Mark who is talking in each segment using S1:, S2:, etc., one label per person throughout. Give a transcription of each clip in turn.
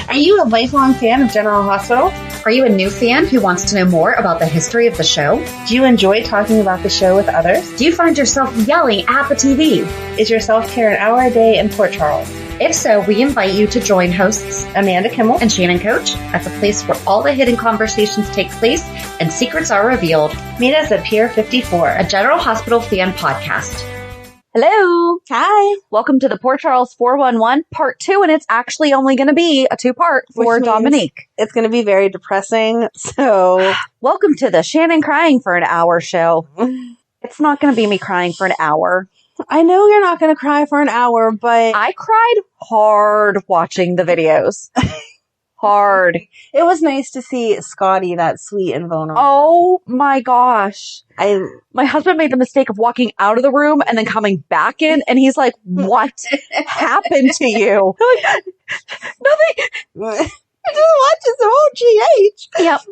S1: Are you a lifelong fan of General Hospital?
S2: Are you a new fan who wants to know more about the history of the show?
S1: Do you enjoy talking about the show with others?
S2: Do you find yourself yelling at the TV?
S1: Is your self-care an hour a day in Port Charles?
S2: If so, we invite you to join hosts
S1: Amanda Kimmel
S2: and Shannon Coach at the place where all the hidden conversations take place and secrets are revealed.
S1: Meet us at Pier 54,
S2: a General Hospital fan podcast.
S3: Hello.
S1: Hi.
S3: Welcome to the Port Charles 411 part 2, and it's actually only going to be a 2-part for Dominique.
S1: It's going to be very depressing, so...
S3: Welcome to the Shannon crying for an hour show. It's not going to be me crying for an hour.
S1: I know you're not going to cry for an hour, but...
S3: I cried hard watching the videos. Hard.
S1: It was nice to see Scotty that sweet and vulnerable.
S3: Oh my gosh. My husband made the mistake of walking out of the room and then coming back in, and he's like, what happened to you? I'm like, nothing.
S1: I just watched some OGH.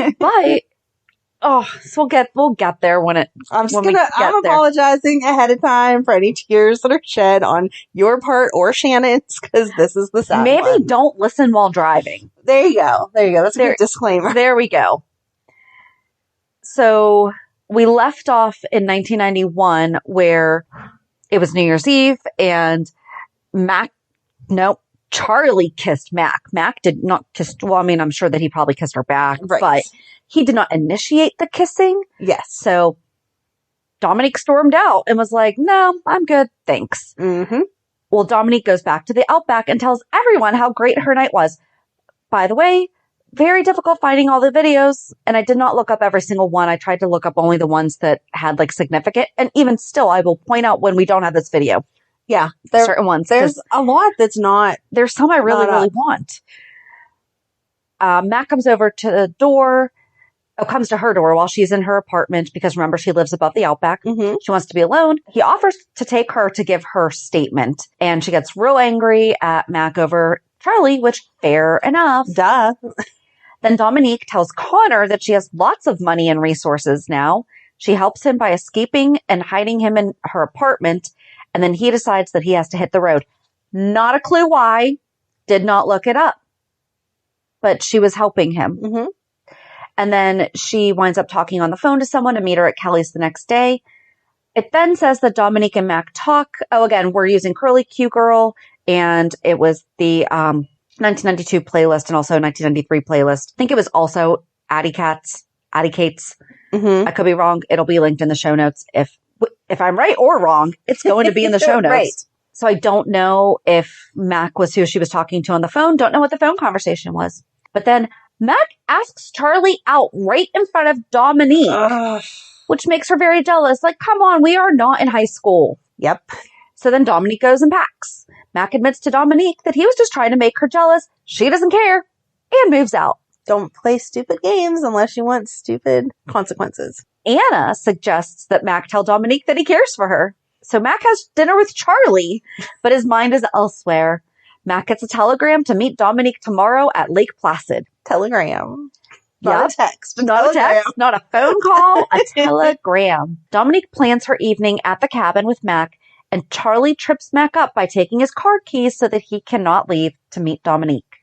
S3: Yep. But, so we'll get there when
S1: I'm apologizing ahead of time for any tears that are shed on your part or Shannon's, because this is the sad
S3: Maybe
S1: one.
S3: Don't listen while driving.
S1: There you go. That's a good disclaimer.
S3: There we go. So we left off in 1991 where it was New Year's Eve and Charlie kissed Mac. Mac did not kiss, well, I mean, I'm sure that he probably kissed her back,
S1: right.
S3: But he did not initiate the kissing.
S1: Yes.
S3: So Dominique stormed out and was like, no, I'm good. Thanks.
S1: Mm-hmm.
S3: Well, Dominique goes back to the Outback and tells everyone how great her night was. By the way, very difficult finding all the videos, and I did not look up every single one. I tried to look up only the ones that had significant, and even still, I will point out when we don't have this video.
S1: Yeah.
S3: Certain ones.
S1: There's a lot that's not.
S3: There's some I really want. Matt comes over to the door. Comes to her door while she's in her apartment because remember, she lives above the Outback.
S1: Mm-hmm.
S3: She wants to be alone. He offers to take her to give her statement, and she gets real angry at Mac over Charlie, which fair enough.
S1: Duh.
S3: Then Dominique tells Connor that she has lots of money and resources now. She helps him by escaping and hiding him in her apartment, and then he decides that he has to hit the road. Not a clue why. Did not look it up. But she was helping him.
S1: Mm-hmm.
S3: And then she winds up talking on the phone to someone to meet her at Kelly's the next day. It then says that Dominique and Mac talk. Oh, again, we're using Curly Q Girl, and it was the 1992 playlist and also 1993 playlist. I think it was also Addie Kate's.
S1: Mm-hmm.
S3: I could be wrong. It'll be linked in the show notes. If I'm right or wrong, it's going to be in the show notes.
S1: Right.
S3: So I don't know if Mac was who she was talking to on the phone. Don't know what the phone conversation was. But then Mac asks Charlie out right in front of Dominique, which makes her very jealous. Like, come on, we are not in high school.
S1: Yep.
S3: So then Dominique goes and packs. Mac admits to Dominique that he was just trying to make her jealous. She doesn't care and moves out.
S1: Don't play stupid games unless you want stupid consequences.
S3: Anna suggests that Mac tell Dominique that he cares for her. So Mac has dinner with Charlie, but his mind is elsewhere. Mac gets a telegram to meet Dominique tomorrow at Lake Placid.
S1: Telegram. Not a text.
S3: Not a text, not a phone call, a telegram. Dominique plans her evening at the cabin with Mac, and Charlie trips Mac up by taking his car keys so that he cannot leave to meet Dominique.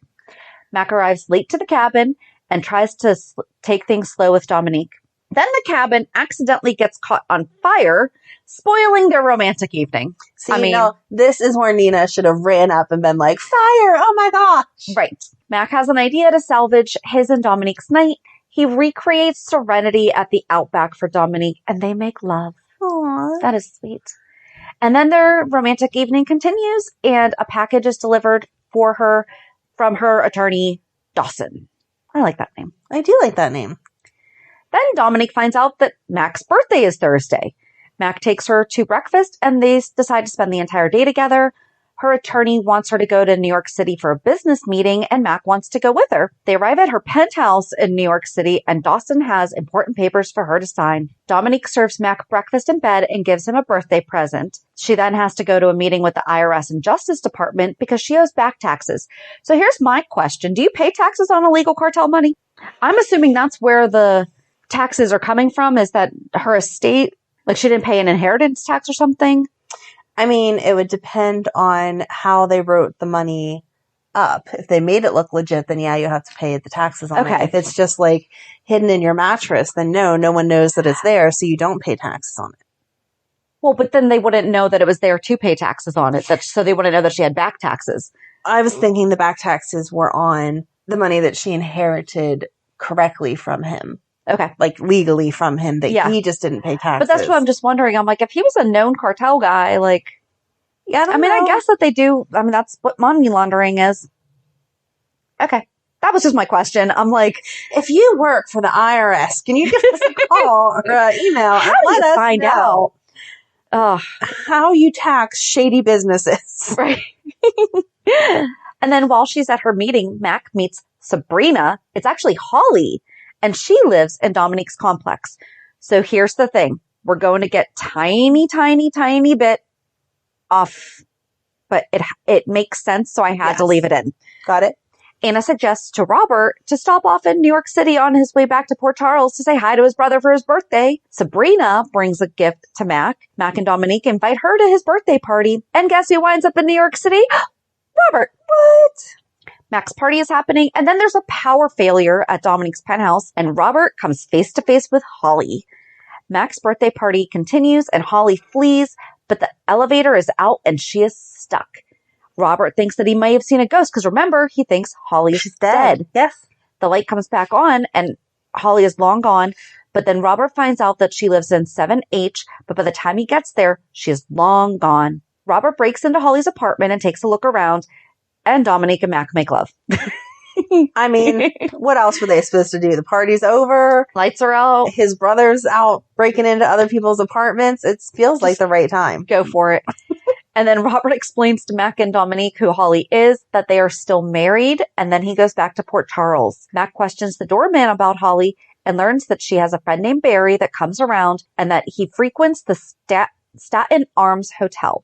S3: Mac arrives late to the cabin and tries to take things slow with Dominique. Then the cabin accidentally gets caught on fire, spoiling their romantic evening.
S1: See, this is where Nina should have ran up and been like, fire! Oh my gosh!
S3: Right. Mac has an idea to salvage his and Dominique's night. He recreates Serenity at the Outback for Dominique, and they make love.
S1: Aww.
S3: That is sweet. And then their romantic evening continues, and a package is delivered for her from her attorney, Dawson. I like that name.
S1: I do like that name.
S3: Then Dominique finds out that Mac's birthday is Thursday. Mac takes her to breakfast, and they decide to spend the entire day together. Her attorney wants her to go to New York City for a business meeting, and Mac wants to go with her. They arrive at her penthouse in New York City, and Dawson has important papers for her to sign. Dominique serves Mac breakfast in bed and gives him a birthday present. She then has to go to a meeting with the IRS and Justice Department because she owes back taxes. So here's my question. Do you pay taxes on illegal cartel money? I'm assuming that's where the taxes are coming from, is that her estate, like she didn't pay an inheritance tax or something?
S1: I mean, it would depend on how they wrote the money up. If they made it look legit, then yeah, you have to pay the taxes on it. If it's just like hidden in your mattress, then no one knows that it's there, so you don't pay taxes on it.
S3: Well, but then they wouldn't know that it was there to pay taxes on it. So they wouldn't know that she had back taxes.
S1: I was thinking the back taxes were on the money that she inherited correctly from him.
S3: Okay.
S1: Like legally from him, that he just didn't pay taxes.
S3: But that's what I'm just wondering. I'm like, if he was a known cartel guy, like,
S1: yeah, I
S3: mean, I guess that they do. I mean, that's what money laundering is. Okay. That was just my question. I'm like,
S1: if you work for the IRS, can you give us a call or an email and let us
S3: find out
S1: how you tax shady businesses?
S3: Right. And then while she's at her meeting, Mac meets Sabrina. It's actually Holly, and she lives in Dominique's complex. So here's the thing. We're going to get tiny bit off, but it makes sense, so I had to leave it in.
S1: Got it.
S3: Anna suggests to Robert to stop off in New York City on his way back to Port Charles to say hi to his brother for his birthday. Sabrina brings a gift to Mac. Mac and Dominique invite her to his birthday party. And guess who winds up in New York City? Robert. What? Mac's party is happening, and then there's a power failure at Dominique's penthouse, and Robert comes face to face with Holly. Mac's birthday party continues, and Holly flees, but the elevator is out, and she is stuck. Robert thinks that he may have seen a ghost, because remember, he thinks Holly's dead.
S1: Yes.
S3: The light comes back on, and Holly is long gone, but then Robert finds out that she lives in 7H, but by the time he gets there, she is long gone. Robert breaks into Holly's apartment and takes a look around, and Dominique and Mac make love.
S1: I mean, what else were they supposed to do? The party's over.
S3: Lights are out.
S1: His brother's out breaking into other people's apartments. It feels like the right time.
S3: Go for it. And then Robert explains to Mac and Dominique who Holly is, that they are still married, and then he goes back to Port Charles. Mac questions the doorman about Holly and learns that she has a friend named Barry that comes around and that he frequents the Staten Arms Hotel.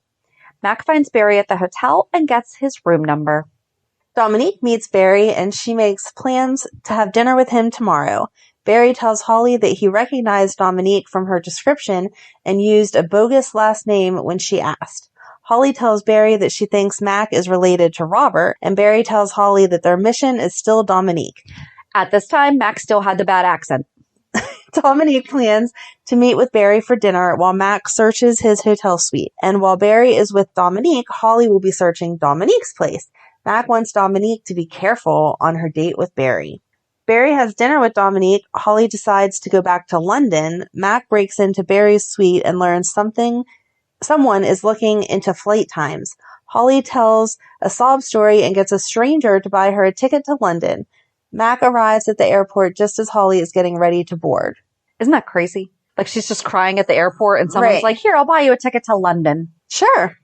S3: Mac finds Barry at the hotel and gets his room number.
S1: Dominique meets Barry, and she makes plans to have dinner with him tomorrow. Barry tells Holly that he recognized Dominique from her description and used a bogus last name when she asked. Holly tells Barry that she thinks Mac is related to Robert, and Barry tells Holly that their mission is still Dominique.
S3: At this time, Mac still had the bad accent.
S1: Dominique plans to meet with Barry for dinner while Mac searches his hotel suite. And while Barry is with Dominique, Holly will be searching Dominique's place. Mac wants Dominique to be careful on her date with Barry. Barry has dinner with Dominique. Holly decides to go back to London. Mac breaks into Barry's suite and learns someone is looking into flight times. Holly tells a sob story and gets a stranger to buy her a ticket to London. Mac arrives at the airport just as Holly is getting ready to board.
S3: Isn't that crazy? Like, she's just crying at the airport and someone's like, here, I'll buy you a ticket to London.
S1: Sure.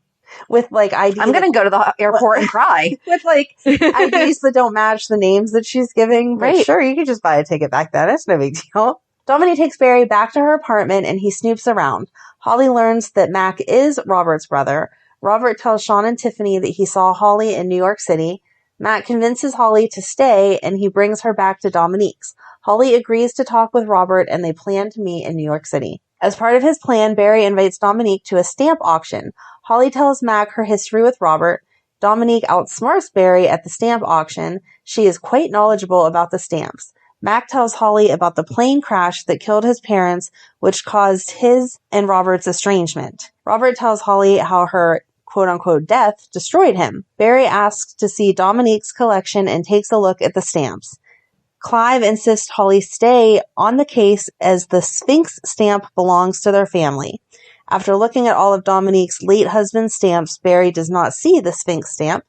S1: With like IDs.
S3: I'm going to go to the airport and cry.
S1: With like IDs that don't match the names that she's giving. But sure, you could just buy a ticket back then. It's no big deal. Dominique takes Barry back to her apartment and he snoops around. Holly learns that Mac is Robert's brother. Robert tells Sean and Tiffany that he saw Holly in New York City. Mac convinces Holly to stay and he brings her back to Dominique's. Holly agrees to talk with Robert and they plan to meet in New York City. As part of his plan, Barry invites Dominique to a stamp auction. Holly tells Mac her history with Robert. Dominique outsmarts Barry at the stamp auction. She is quite knowledgeable about the stamps. Mac tells Holly about the plane crash that killed his parents, which caused his and Robert's estrangement. Robert tells Holly how her quote-unquote death destroyed him. Barry asks to see Dominique's collection and takes a look at the stamps. Clive insists Holly stay on the case as the Sphinx stamp belongs to their family. After looking at all of Dominique's late husband's stamps, Barry does not see the Sphinx stamp.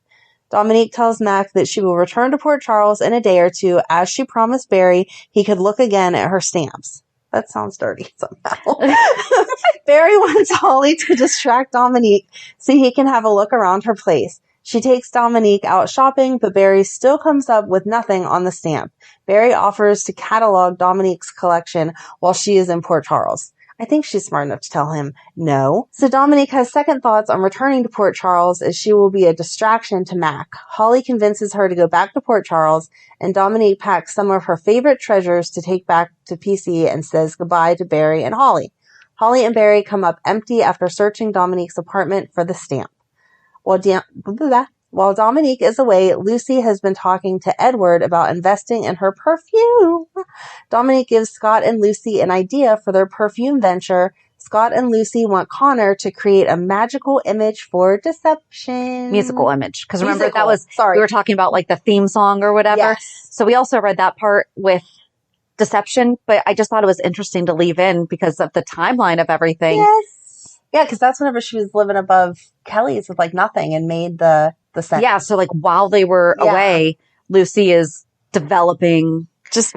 S1: Dominique tells Mac that she will return to Port Charles in a day or two, as she promised Barry he could look again at her stamps. That sounds dirty somehow. Barry wants Holly to distract Dominique so he can have a look around her place. She takes Dominique out shopping, but Barry still comes up with nothing on the stamp. Barry offers to catalog Dominique's collection while she is in Port Charles. I think she's smart enough to tell him no. So Dominique has second thoughts on returning to Port Charles as she will be a distraction to Mac. Holly convinces her to go back to Port Charles, and Dominique packs some of her favorite treasures to take back to PC and says goodbye to Barry and Holly. Holly and Barry come up empty after searching Dominique's apartment for the stamp. While While Dominique is away, Lucy has been talking to Edward about investing in her perfume. Dominique gives Scott and Lucy an idea for their perfume venture. Scott and Lucy want Connor to create a magical image for deception.
S3: Musical image. Because remember, that was, we were talking about like the theme song or whatever.
S1: Yes.
S3: So we also read that part with deception, but I just thought it was interesting to leave in because of the timeline of everything.
S1: Yes. Yeah, because that's whenever she was living above Kelly's with like nothing and made the scent.
S3: Yeah, so like while they were away, Lucy is developing, just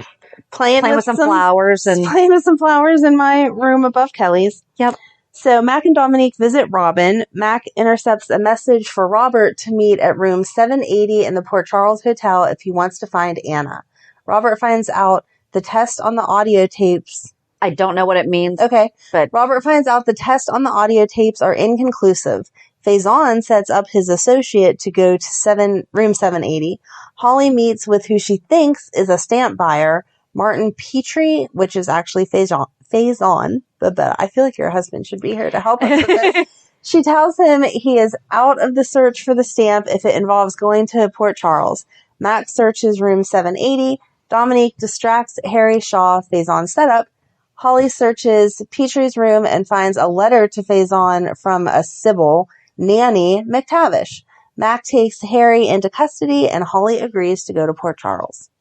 S3: playing with some flowers and
S1: playing with some flowers in my room above Kelly's.
S3: Yep.
S1: So Mac and Dominique visit Robin. Mac intercepts a message for Robert to meet at room 780 in the Port Charles Hotel if he wants to find Anna. Robert finds out the test on the audio tapes.
S3: I don't know what it means.
S1: Okay.
S3: But
S1: Robert finds out the tests on the audio tapes are inconclusive. Faison sets up his associate to go to room 780. Holly meets with who she thinks is a stamp buyer, Martin Petrie, which is actually Faison. But I feel like your husband should be here to help us with this. She tells him he is out of the search for the stamp if it involves going to Port Charles. Max searches room 780. Dominique distracts Harry Shaw, Faison's setup. Holly searches Petrie's room and finds a letter to Faison from a Sybil, Nanny McTavish. Mac takes Harry into custody and Holly agrees to go to Port Charles.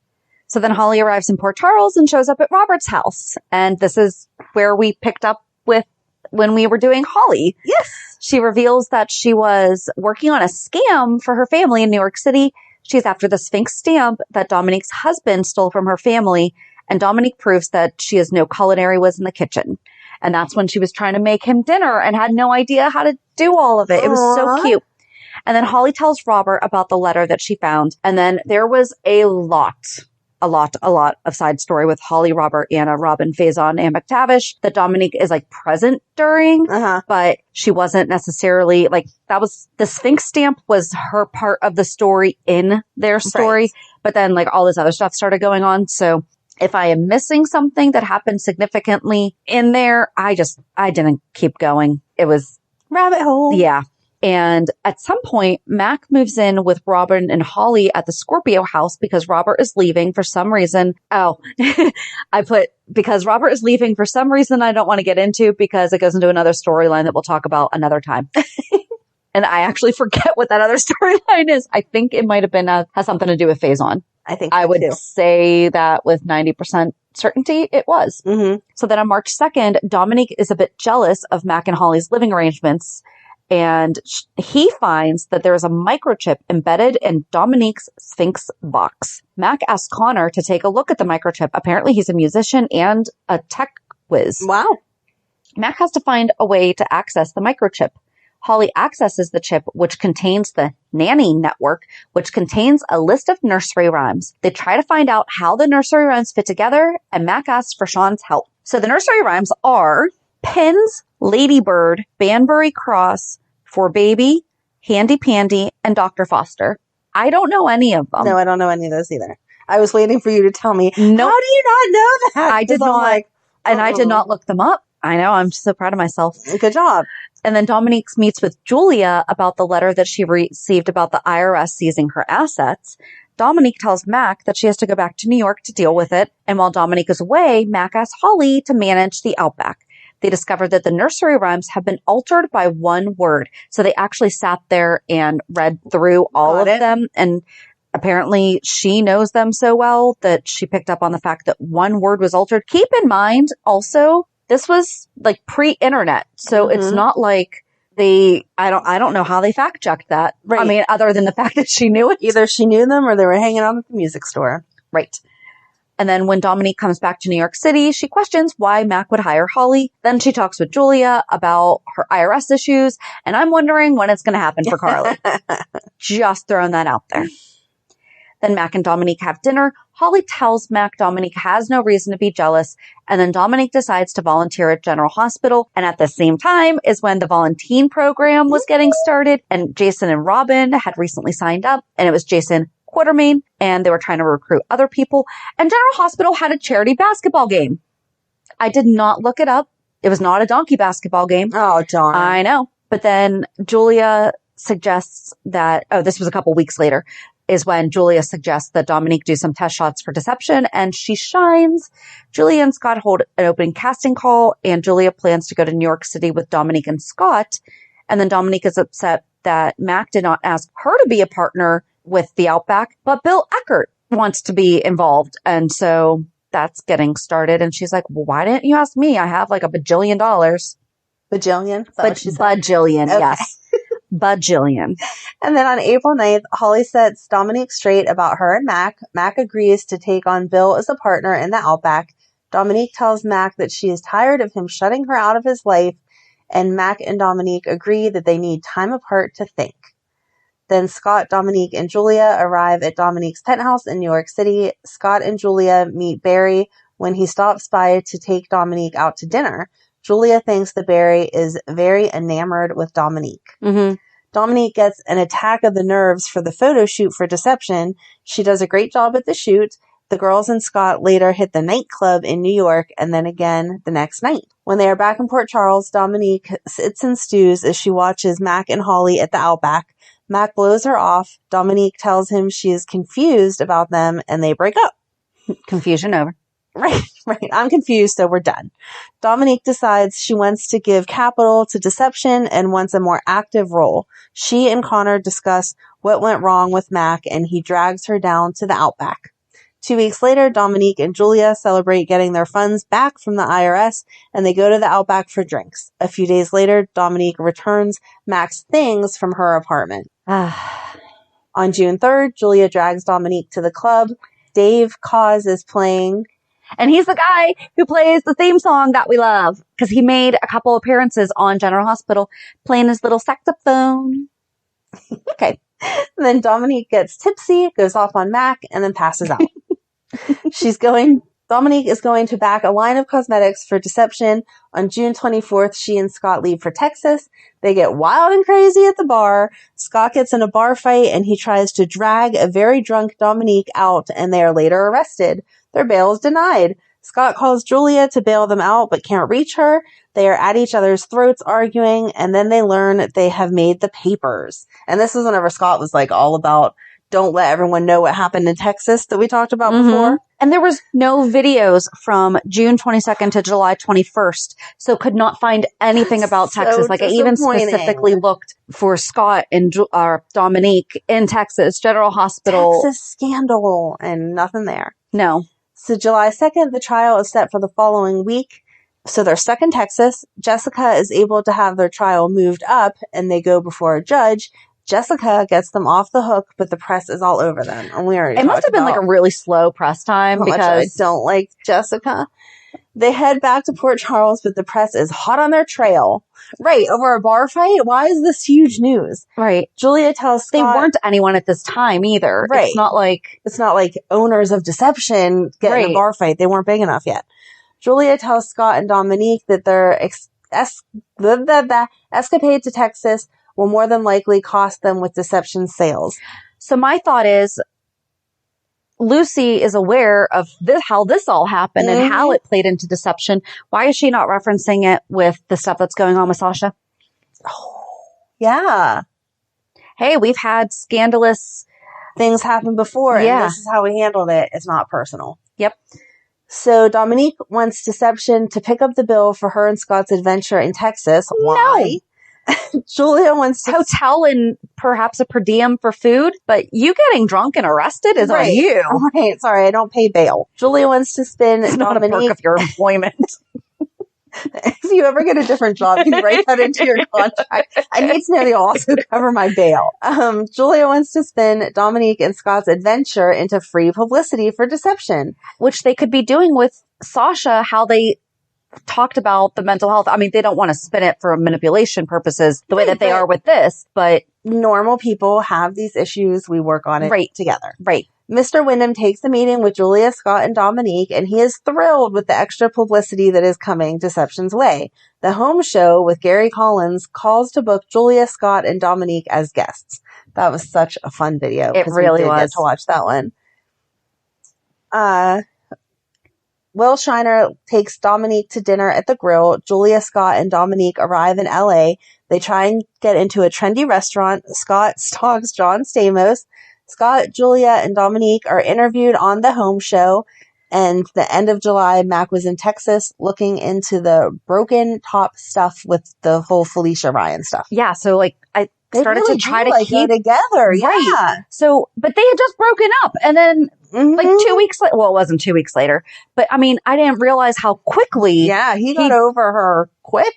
S3: So then Holly arrives in Port Charles and shows up at Robert's house. And this is where we picked up with when we were doing Holly.
S1: Yes.
S3: She reveals that she was working on a scam for her family in New York City. She's after the Sphinx stamp that Dominique's husband stole from her family. And Dominique proves that she has no culinary whiz in the kitchen. And that's when she was trying to make him dinner and had no idea how to do all of it. It was so cute. And then Holly tells Robert about the letter that she found. And then there was a lot of side story with Holly, Robert, Anna, Robin, Faison, and McTavish that Dominique is like present during, but she wasn't necessarily like that was the Sphinx stamp was her part of the story in their story. Right. But then like all this other stuff started going on. So if I am missing something that happened significantly in there, I didn't keep going. It was
S1: rabbit hole.
S3: Yeah. And at some point, Mac moves in with Robin and Holly at the Scorpio house because Robert is leaving for some reason. Oh, I put because Robert is leaving for some reason I don't want to get into because it goes into another storyline that we'll talk about another time. And I actually forget what that other storyline is. I think it might have been has something to do with Faison.
S1: I think
S3: I would say that with 90% certainty it was.
S1: Mm-hmm.
S3: So then on March 2nd, Dominique is a bit jealous of Mac and Holly's living arrangements. And he finds that there is a microchip embedded in Dominique's Sphinx box. Mac asks Connor to take a look at the microchip. Apparently he's a musician and a tech whiz.
S1: Wow.
S3: Mac has to find a way to access the microchip. Holly accesses the chip, which contains the Nanny network, which contains a list of nursery rhymes. They try to find out how the nursery rhymes fit together, and Mac asks for Sean's help. So the nursery rhymes are Pins, Ladybird, Banbury Cross, For Baby, Handy Pandy, and Dr. Foster. I don't know any of them.
S1: No, I don't know any of those either. I was waiting for you to tell me.
S3: Nope.
S1: How do you not know that?
S3: I did not. And I did not look them up. I know. I'm so proud of myself.
S1: Good job.
S3: And then Dominique meets with Julia about the letter that she received about the IRS seizing her assets. Dominique tells Mac that she has to go back to New York to deal with it. And while Dominique is away, Mac asks Holly to manage the Outback. They discovered that the nursery rhymes have been altered by one word. So they actually sat there and read through all of them. And apparently she knows them so well that she picked up on the fact that one word was altered. Keep in mind also, this was like pre-internet. So it's not like I don't know how they fact checked that. Right. I mean, other than the fact that she knew it.
S1: Either she knew them or they were hanging out at the music store.
S3: Right. And then when Dominique comes back to New York City, she questions why Mac would hire Holly. Then she talks with Julia about her IRS issues. And I'm wondering when it's going to happen for Carly. Just throwing that out there. Then Mac and Dominique have dinner. Holly tells Mac Dominique has no reason to be jealous. And then Dominique decides to volunteer at General Hospital. And at the same time is when the volunteer program was getting started. And Jason and Robin had recently signed up. And it was Jason Quartermain. And they were trying to recruit other people. And General Hospital had a charity basketball game. I did not look it up. It was not a donkey basketball game.
S1: Oh, darn.
S3: I know. But then Julia suggests that, this was a couple weeks later, is when Julia suggests that Dominique do some test shots for deception, and she shines. Julia and Scott hold an open casting call, and Julia plans to go to New York City with Dominique and Scott. And then Dominique is upset that Mac did not ask her to be a partner with the Outback, but Bill Eckert wants to be involved. And so that's getting started. And she's like, well, why didn't you ask me? I have like $1 bajillion.
S1: Bajillion?
S3: Bajillion, okay. Yes. Bajillion.
S1: And then on April 9th, Holly sets Dominique straight about her and Mac. Mac agrees to take on Bill as a partner in the Outback. Dominique tells Mac that she is tired of him shutting her out of his life, and Mac and Dominique agree that they need time apart to think. Then Scott, Dominique, and Julia arrive at Dominique's penthouse in New York City. Scott and Julia meet Barry when he stops by to take Dominique out to dinner. Julia thinks that Barry is very enamored with Dominique.
S3: Mm-hmm.
S1: Dominique gets an attack of the nerves for the photo shoot for Deception. She does a great job at the shoot. The girls and Scott later hit the nightclub in New York and then again the next night. When they are back in Port Charles, Dominique sits and stews as she watches Mac and Holly at the Outback. Mac blows her off. Dominique tells him she is confused about them and they break up.
S3: Confusion over.
S1: Right. I'm confused, so we're done. Dominique decides she wants to give capital to Deception and wants a more active role. She and Connor discuss what went wrong with Mac, and he drags her down to the Outback. 2 weeks later, Dominique and Julia celebrate getting their funds back from the IRS, and they go to the Outback for drinks. A few days later, Dominique returns Mac's things from her apartment. On June 3rd, Julia drags Dominique to the club. Dave Cause is playing.
S3: And he's the guy who plays the theme song that we love because he made a couple appearances on General Hospital playing his little saxophone.
S1: Okay. And then Dominique gets tipsy, goes off on Mac, and then passes out. Dominique is going to back a line of cosmetics for Deception. On June 24th, she and Scott leave for Texas. They get wild and crazy at the bar. Scott gets in a bar fight and he tries to drag a very drunk Dominique out, and they are later arrested. Their bail is denied. Scott calls Julia to bail them out but can't reach her. They are at each other's throats arguing, and then they learn they have made the papers. And this is whenever Scott was like all about don't let everyone know what happened in Texas that we talked about before.
S3: And there was no videos from June 22nd to July 21st, so could not find anything about Texas. Like I even specifically looked for Scott and Dominique in Texas, General Hospital.
S1: Texas scandal, and nothing there.
S3: No.
S1: So July 2nd, the trial is set for the following week. So they're stuck in Texas. Jessica is able to have their trial moved up, and they go before a judge. Jessica gets them off the hook, but the press is all over them. And we already
S3: It must have been like a really slow press time because
S1: I don't like Jessica. They head back to Port Charles, but the press is hot on their trail. Right, over a bar fight? Why is this huge news?
S3: Right.
S1: Julia tells Scott...
S3: They weren't anyone at this time either.
S1: Right.
S3: It's not like
S1: owners of Deception get in a bar fight. They weren't big enough yet. Julia tells Scott and Dominique that their escapade to Texas will more than likely cost them with Deception sales.
S3: So my thought is, Lucy is aware of how this all happened and how it played into Deception. Why is she not referencing it with the stuff that's going on with Sasha?
S1: Oh, yeah.
S3: Hey, we've had scandalous
S1: things happen before, and this is how we handled it. It's not personal.
S3: Yep.
S1: So Dominique wants Deception to pick up the bill for her and Scott's adventure in Texas. Why? No. Julia wants to
S3: hotel and perhaps a per diem for food, but you getting drunk and arrested is on you.
S1: Right. Sorry, I don't pay bail. Julia wants to spin
S3: it's Dominique. Not a perk of your employment.
S1: If you ever get a different job, you can write that into your contract. I need to know they'll also cover my bail. Julia wants to spin Dominique and Scott's adventure into free publicity for Deception,
S3: which they could be doing with Sasha, how they talked about the mental health. I mean, they don't want to spin it for manipulation purposes the way that they are with this, but
S1: normal people have these issues. We work on it together.
S3: Right.
S1: Mr. Wyndham takes a meeting with Julia, Scott, and Dominique, and he is thrilled with the extra publicity that is coming Deception's way. The home show with Gary Collins calls to book Julia, Scott, and Dominique as guests. That was such a fun video.
S3: It really was.
S1: Get to watch that one. Will Shiner takes Dominique to dinner at the Grill. Julia, Scott, and Dominique arrive in LA. They try and get into a trendy restaurant. Scott stalks John Stamos. Scott, Julia, and Dominique are interviewed on the home show. And the end of July, Mac was in Texas looking into the broken top stuff with the whole Felicia Ryan stuff.
S3: Yeah, so I started
S1: really
S3: to try
S1: do,
S3: to keep
S1: together.
S3: Right.
S1: Yeah.
S3: So, but they had just broken up, and then 2 weeks later. Well, it wasn't 2 weeks later, but I mean, I didn't realize how quickly.
S1: Yeah, he got over her quick.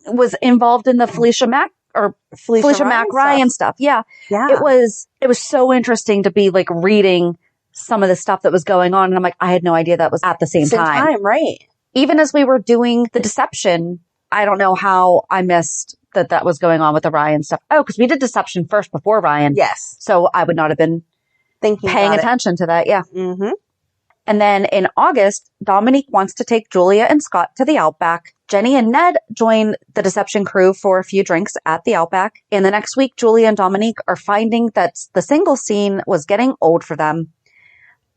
S3: Was involved in the Felicia Mac Ryan stuff. Yeah. It was so interesting to be reading some of the stuff that was going on. And I'm like, I had no idea that was at the same time.
S1: Right.
S3: Even as we were doing the Deception, I don't know how I missed that was going on with the Ryan stuff. Oh, because we did Deception first before Ryan.
S1: Yes.
S3: So I would not have been paying attention to that. Yeah.
S1: Mm-hmm.
S3: And then in August, Dominique wants to take Julia and Scott to the Outback. Jenny and Ned join the Deception crew for a few drinks at the Outback. And the next week, Julia and Dominique are finding that the single scene was getting old for them.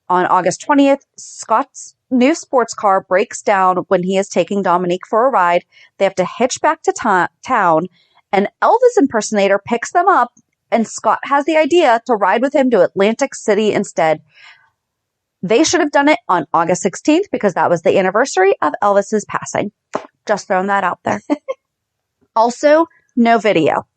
S3: On August 20th, Scott's new sports car breaks down when he is taking Dominique for a ride. They have to hitch back to town. An Elvis impersonator picks them up, and Scott has the idea to ride with him to Atlantic City instead. They should have done it on August 16th because that was the anniversary of Elvis's passing. Just throwing that out there. Also, no video.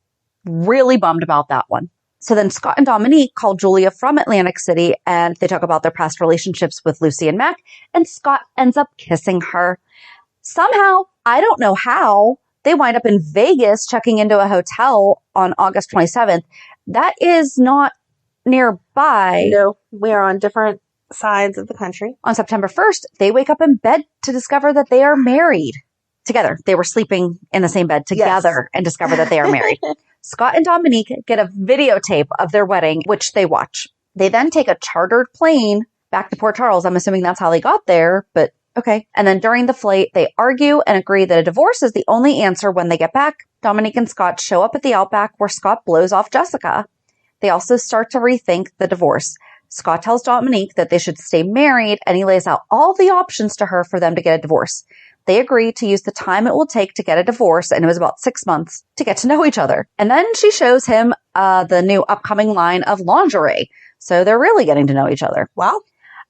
S3: Really bummed about that one. So then Scott and Dominique call Julia from Atlantic City and they talk about their past relationships with Lucy and Mac, and Scott ends up kissing her. Somehow, I don't know how, they wind up in Vegas checking into a hotel on August 27th. That is not nearby.
S1: No, we are on different sides of the country.
S3: On September 1st, they wake up in bed to discover that they are married together. They were sleeping in the same bed together and discover that they are married. Scott and Dominique get a videotape of their wedding, which they watch. They then take a chartered plane back to Port Charles. I'm assuming that's how they got there, but okay. And then during the flight, they argue and agree that a divorce is the only answer when they get back. Dominique and Scott show up at the Outback where Scott blows off Jessica. They also start to rethink the divorce. Scott tells Dominique that they should stay married, and he lays out all the options to her for them to get a divorce. They agree to use the time it will take to get a divorce, and it was about 6 months, to get to know each other. And then she shows him the new upcoming line of lingerie. So they're really getting to know each other.
S1: Wow.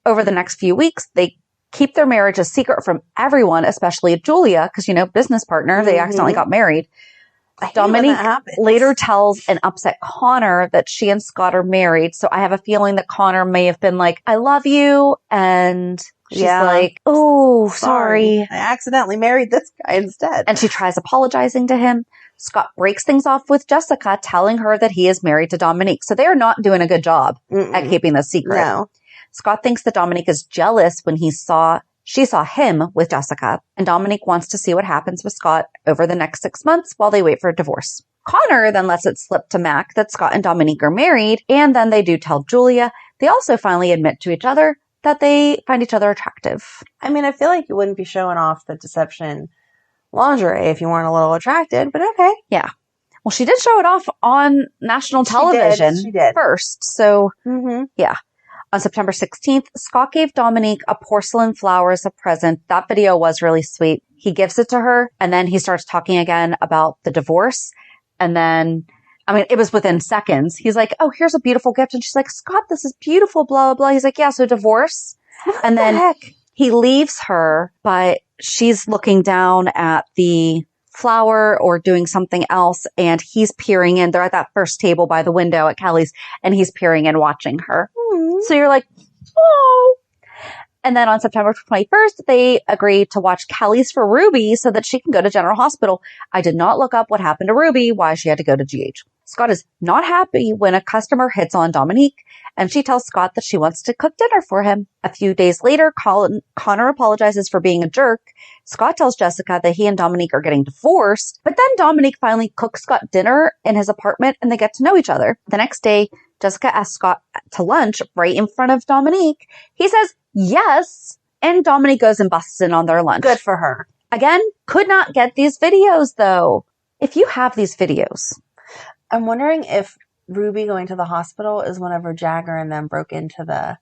S3: Over the next few weeks, they keep their marriage a secret from everyone, especially Julia, because, business partner, they accidentally got married. Dominique later tells an upset Connor that she and Scott are married. So I have a feeling that Connor may have been like, I love you. And she's like, oh, sorry.
S1: I accidentally married this guy instead.
S3: And she tries apologizing to him. Scott breaks things off with Jessica, telling her that he is married to Dominique. So they are not doing a good job at keeping the secret.
S1: No.
S3: Scott thinks that Dominique is jealous when she saw him with Jessica, and Dominique wants to see what happens with Scott over the next 6 months while they wait for a divorce. Connor then lets it slip to Mac that Scott and Dominique are married, and then they do tell Julia. They also finally admit to each other that they find each other attractive.
S1: I mean, I feel like you wouldn't be showing off the Deception lingerie if you weren't a little attracted, but okay.
S3: Yeah. Well, she did show it off on national television
S1: she did.
S3: First, so yeah. On September 16th, Scott gave Dominique a porcelain flower as a present. That video was really sweet. He gives it to her, and then he starts talking again about the divorce. And then, it was within seconds. He's like, oh, here's a beautiful gift. And she's like, Scott, this is beautiful, blah, blah, blah. He's like, yeah, so divorce. And then he leaves her, but she's looking down at the flower or doing something else, and he's peering in. They're at that first table by the window at Kelly's, and he's peering in watching her. So you're like, oh. And then on September 21st, they agreed to watch Kelly's for Ruby so that she can go to General Hospital. I did not look up what happened to Ruby, why she had to go to GH. Scott is not happy when a customer hits on Dominique, and she tells Scott that she wants to cook dinner for him. A few days later, Connor apologizes for being a jerk. Scott tells Jessica that he and Dominique are getting divorced, but then Dominique finally cooks Scott dinner in his apartment, and they get to know each other. The next day, Jessica asks Scott to lunch right in front of Dominique. He says yes, and Dominique goes and busts in on their lunch.
S1: Good for her.
S3: Again, could not get these videos, though. If you have these videos.
S1: I'm wondering if Ruby going to the hospital is whenever Jagger and them broke into the...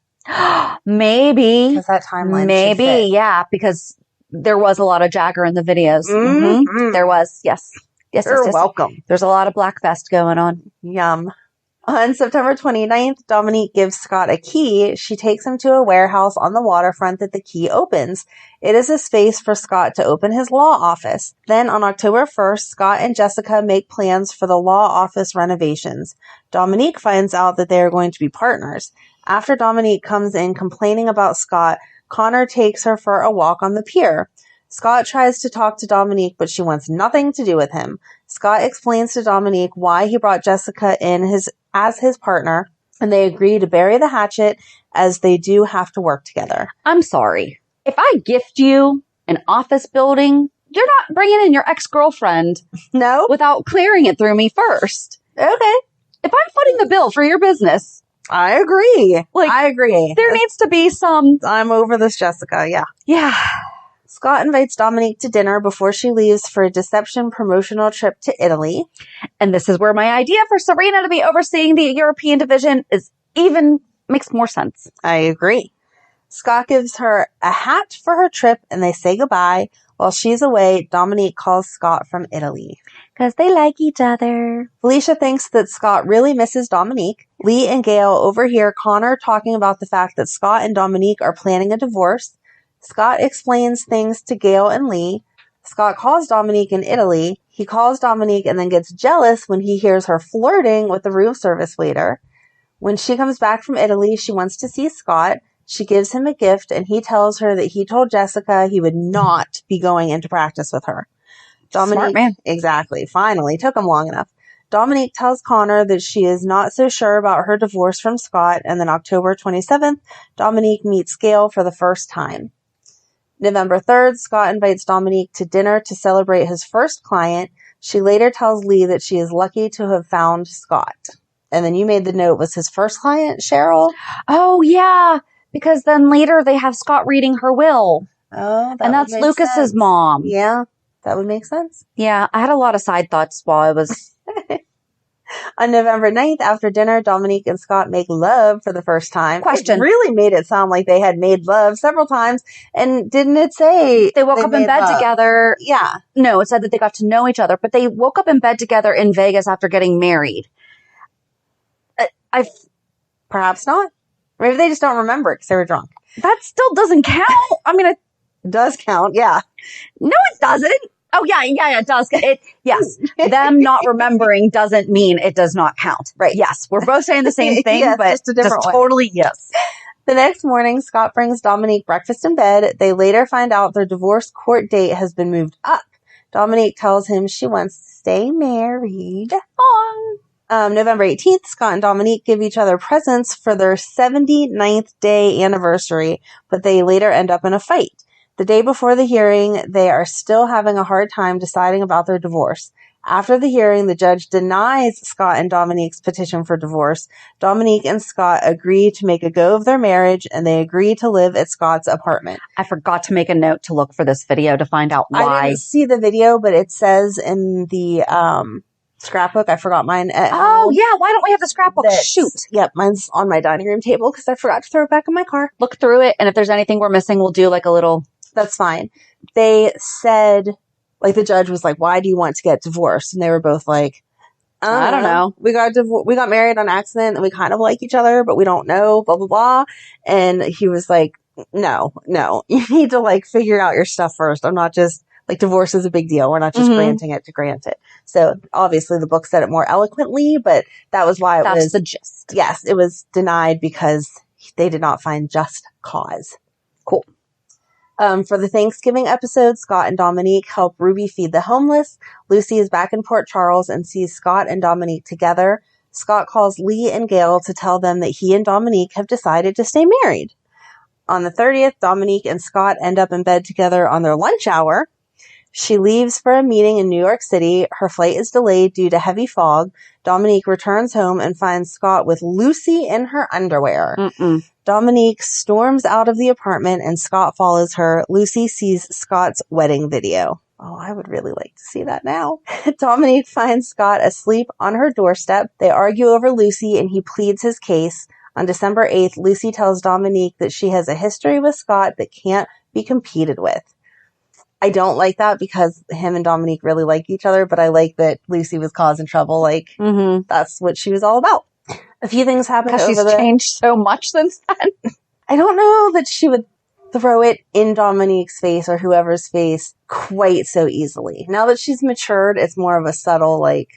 S3: Maybe.
S1: Because that timeline
S3: Maybe,
S1: should fit.
S3: yeah, because there was a lot of Jagger in the videos. There was, yes. Yes,
S1: You're welcome.
S3: There's a lot of black vest going on.
S1: Yum. On September 29th, Dominique gives Scott a key. She takes him to a warehouse on the waterfront that the key opens. It is a space for Scott to open his law office. Then on October 1st, Scott and Jessica make plans for the law office renovations. Dominique finds out that they are going to be partners. After Dominique comes in complaining about Scott, Connor takes her for a walk on the pier. Scott tries to talk to Dominique, but she wants nothing to do with him. Scott explains to Dominique why he brought Jessica in as his partner, and they agree to bury the hatchet as they do have to work together.
S3: I'm sorry. If I gift you an office building, you're not bringing in your ex-girlfriend
S1: No?
S3: without clearing it through me first.
S1: Okay.
S3: If I'm footing the bill for your business,
S1: I agree. I agree.
S3: There needs to be some...
S1: I'm over this, Jessica. Yeah.
S3: Yeah.
S1: Scott invites Dominique to dinner before she leaves for a deception promotional trip to Italy.
S3: And this is where my idea for Serena to be overseeing the European division makes more sense.
S1: I agree. Scott gives her a hat for her trip and they say goodbye. While she's away, Dominique calls Scott from Italy.
S3: Because they like each other.
S1: Felicia thinks that Scott really misses Dominique. Lee and Gail overhear Connor talking about the fact that Scott and Dominique are planning a divorce. Scott explains things to Gail and Lee. Scott calls Dominique in Italy. He calls Dominique and then gets jealous when he hears her flirting with the room service waiter. When she comes back from Italy, she wants to see Scott. She gives him a gift and he tells her that he told Jessica he would not be going into practice with her. Dominique,
S3: smart man.
S1: Exactly. Finally, took him long enough. Dominique tells Connor that she is not so sure about her divorce from Scott, and then October 27th, Dominique meets Gail for the first time. November 3rd, Scott invites Dominique to dinner to celebrate his first client. She later tells Lee that she is lucky to have found Scott. And then you made the note, was his first client Cheryl?
S3: Oh, yeah. Because then later they have Scott reading her will.
S1: Oh,
S3: and that's Lucas's mom.
S1: Yeah, that would make sense.
S3: Yeah, I had a lot of side thoughts while I was...
S1: On November 9th, after dinner, Dominique and Scott make love for the first time.
S3: Question.
S1: It really made it sound like they had made love several times. And didn't it say
S3: they woke up in bed together?
S1: Yeah.
S3: No, it said that they got to know each other, but they woke up in bed together in Vegas after getting married.
S1: Perhaps not. Maybe they just don't remember it because they were drunk.
S3: That still doesn't count. I mean, it
S1: does count, yeah.
S3: No, it doesn't. Oh, yeah, it does. Yes, them not remembering doesn't mean it does not count.
S1: Right.
S3: Yes, we're both saying the same thing,
S1: yes,
S3: but
S1: just a different way.
S3: Totally yes.
S1: The next morning, Scott brings Dominique breakfast in bed. They later find out their divorce court date has been moved up. Dominique tells him she wants to stay married. November 18th, Scott and Dominique give each other presents for their 79th day anniversary, but they later end up in a fight. The day before the hearing, they are still having a hard time deciding about their divorce. After the hearing, the judge denies Scott and Dominique's petition for divorce. Dominique and Scott agree to make a go of their marriage, and they agree to live at Scott's apartment.
S3: I forgot to make a note to look for this video to find out why.
S1: I didn't see the video, but it says in the scrapbook. I forgot mine.
S3: Yeah. Why don't we have the scrapbook? Shoot.
S1: Yep. Mine's on my dining room table because I forgot to throw it back in my car.
S3: Look through it. And if there's anything we're missing, we'll do like a little.
S1: That's fine. They said, like, the judge was like, why do you want to get divorced? And they were both like, I don't know. We got married on accident and we kind of like each other, but we don't know, blah, blah, blah. And he was like, no, you need to like figure out your stuff first. I'm not just like, divorce is a big deal. We're not just granting it to grant it. So obviously the book said it more eloquently, but that was why
S3: That's the gist.
S1: Yes, it was denied because they did not find just cause.
S3: Cool.
S1: For the Thanksgiving episode, Scott and Dominique help Ruby feed the homeless. Lucy is back in Port Charles and sees Scott and Dominique together. Scott calls Lee and Gail to tell them that he and Dominique have decided to stay married. On the 30th, Dominique and Scott end up in bed together on their lunch hour. She leaves for a meeting in New York City. Her flight is delayed due to heavy fog. Dominique returns home and finds Scott with Lucy in her underwear. Dominique storms out of the apartment and Scott follows her. Lucy sees Scott's wedding video. Oh, I would really like to see that now. Dominique finds Scott asleep on her doorstep. They argue over Lucy and he pleads his case. On December 8th, Lucy tells Dominique that she has a history with Scott that can't be competed with. I don't like that because him and Dominique really like each other, but I like that Lucy was causing trouble. Like, that's what she was all about. A few things happened over
S3: she's changed so much since then.
S1: I don't know that she would throw it in Dominique's face or whoever's face quite so easily. Now that she's matured, it's more of a subtle, like,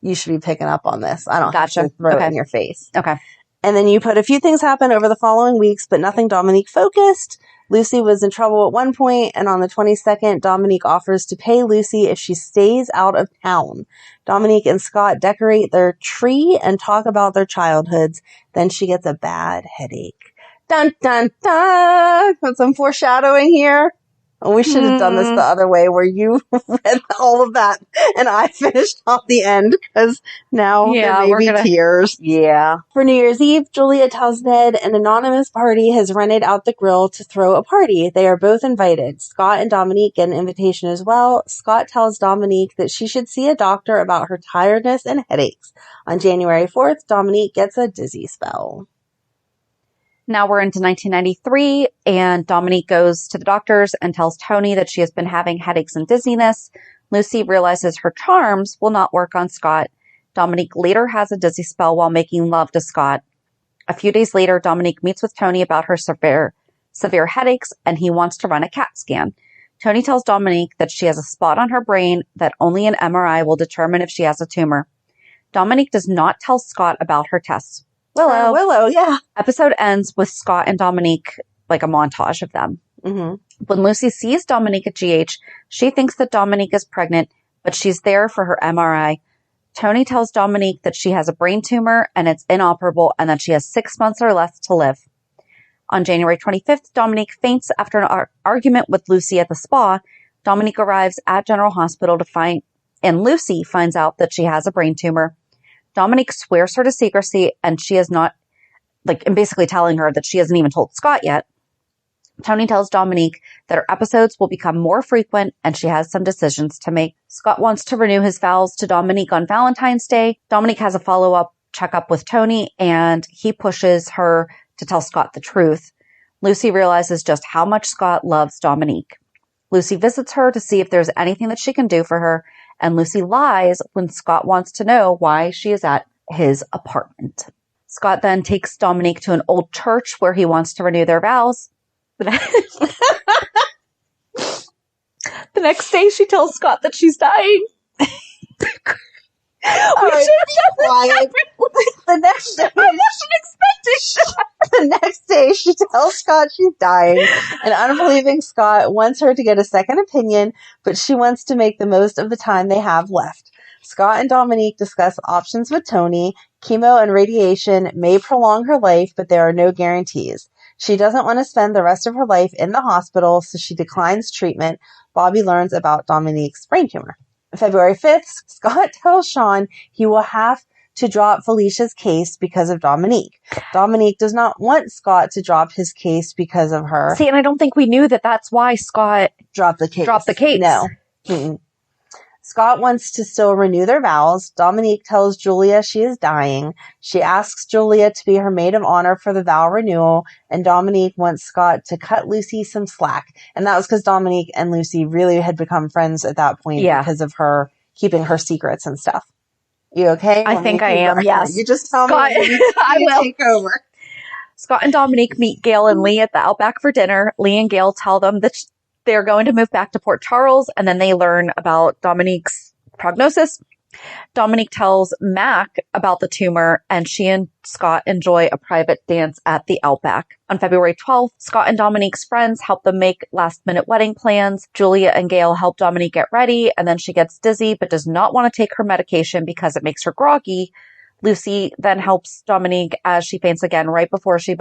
S1: you should be picking up on this. I don't have to throw it in your face.
S3: Okay.
S1: And then you put a few things happen over the following weeks, but nothing Dominique focused. Lucy was in trouble at one point, and on the 22nd, Dominique offers to pay Lucy if she stays out of town. Dominique and Scott decorate their tree and talk about their childhoods. Then she gets a bad headache. Dun, dun, dun! Got some foreshadowing here. Oh, we should have done this the other way where you read all of that and I finished off the end because now there may be tears.
S3: Yeah.
S1: For New Year's Eve, Julia tells Ned an anonymous party has rented out the grill to throw a party. They are both invited. Scott and Dominique get an invitation as well. Scott tells Dominique that she should see a doctor about her tiredness and headaches. On January 4th, Dominique gets a dizzy spell.
S3: Now we're into 1993, and Dominique goes to the doctors and tells Tony that she has been having headaches and dizziness. Lucy realizes her charms will not work on Scott. Dominique later has a dizzy spell while making love to Scott. A few days later, Dominique meets with Tony about her severe headaches, and he wants to run a CAT scan. Tony tells Dominique that she has a spot on her brain that only an MRI will determine if she has a tumor. Dominique does not tell Scott about her tests.
S1: Willow, yeah.
S3: Episode ends with Scott and Dominique, like a montage of them.
S1: Mm-hmm.
S3: When Lucy sees Dominique at GH, she thinks that Dominique is pregnant, but she's there for her MRI. Tony tells Dominique that she has a brain tumor and it's inoperable and that she has 6 months or less to live. On January 25th, Dominique faints after an argument with Lucy at the spa. Dominique arrives at General Hospital and Lucy finds out that she has a brain tumor. Dominique swears her to secrecy, and she is not, and basically telling her that she hasn't even told Scott yet. Tony tells Dominique that her episodes will become more frequent, and she has some decisions to make. Scott wants to renew his vows to Dominique on Valentine's Day. Dominique has a follow-up checkup with Tony, and he pushes her to tell Scott the truth. Lucy realizes just how much Scott loves Dominique. Lucy visits her to see if there's anything that she can do for her, and Lucy lies when Scott wants to know why she is at his apartment. Scott then takes Dominique to an old church where he wants to renew their vows. The next day, she tells Scott that she's dying.
S1: Quiet. The next day,
S3: I wasn't expecting that.
S1: The next day, she tells Scott she's dying, and unbelieving Scott wants her to get a second opinion, but she wants to make the most of the time they have left. Scott and Dominique discuss options with Tony. Chemo and radiation may prolong her life, but there are no guarantees. She doesn't want to spend the rest of her life in the hospital, so she declines treatment. Bobby learns about Dominique's brain tumor. February 5th, Scott tells Sean he will have to drop Felicia's case because of Dominique. Dominique does not want Scott to drop his case because of her.
S3: See, and I don't think we knew that that's why Scott
S1: dropped the case.
S3: No.
S1: Mm-mm. Scott wants to still renew their vows. Dominique tells Julia she is dying. She asks Julia to be her maid of honor for the vow renewal, and Dominique wants Scott to cut Lucy some slack. And that was because Dominique and Lucy really had become friends at that point because of her keeping her secrets and stuff. You okay?
S3: I think I am, yes.
S1: You just tell
S3: Scott,
S1: me.
S3: I will.
S1: Take over.
S3: Scott and Dominique meet Gail and Lee at the Outback for dinner. Lee and Gail tell them that they're going to move back to Port Charles, and then they learn about Dominique's prognosis. Dominique tells Mac about the tumor, and she and Scott enjoy a private dance at the Outback. On February 12th, Scott and Dominique's friends help them make last-minute wedding plans. Julia and Gail help Dominique get ready, and then she gets dizzy but does not want to take her medication because it makes her groggy. Lucy then helps Dominique as she faints again right before she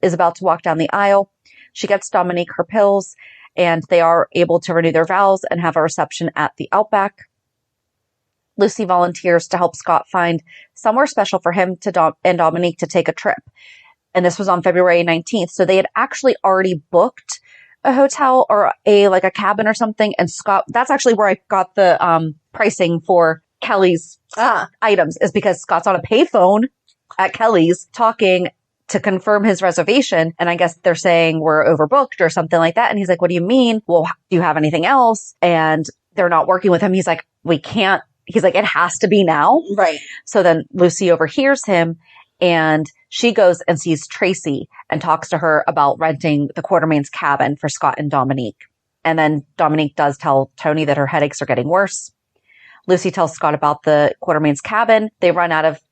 S3: is about to walk down the aisle. She gets Dominique her pills, and they are able to renew their vows and have a reception at the Outback. Lucy volunteers to help Scott find somewhere special for him and Dominique to take a trip. And this was on February 19th. So they had actually already booked a hotel or a cabin or something. And Scott, that's actually where I got the pricing for Kelly's items, is because Scott's on a payphone at Kelly's talking to confirm his reservation. And I guess they're saying we're overbooked or something like that. And he's like, what do you mean? Well, do you have anything else? And they're not working with him. He's like, we can't. He's like, it has to be now.
S1: Right.
S3: So then Lucy overhears him and she goes and sees Tracy and talks to her about renting the Quartermain's cabin for Scott and Dominique. And then Dominique does tell Tony that her headaches are getting worse. Lucy tells Scott about the Quartermain's cabin.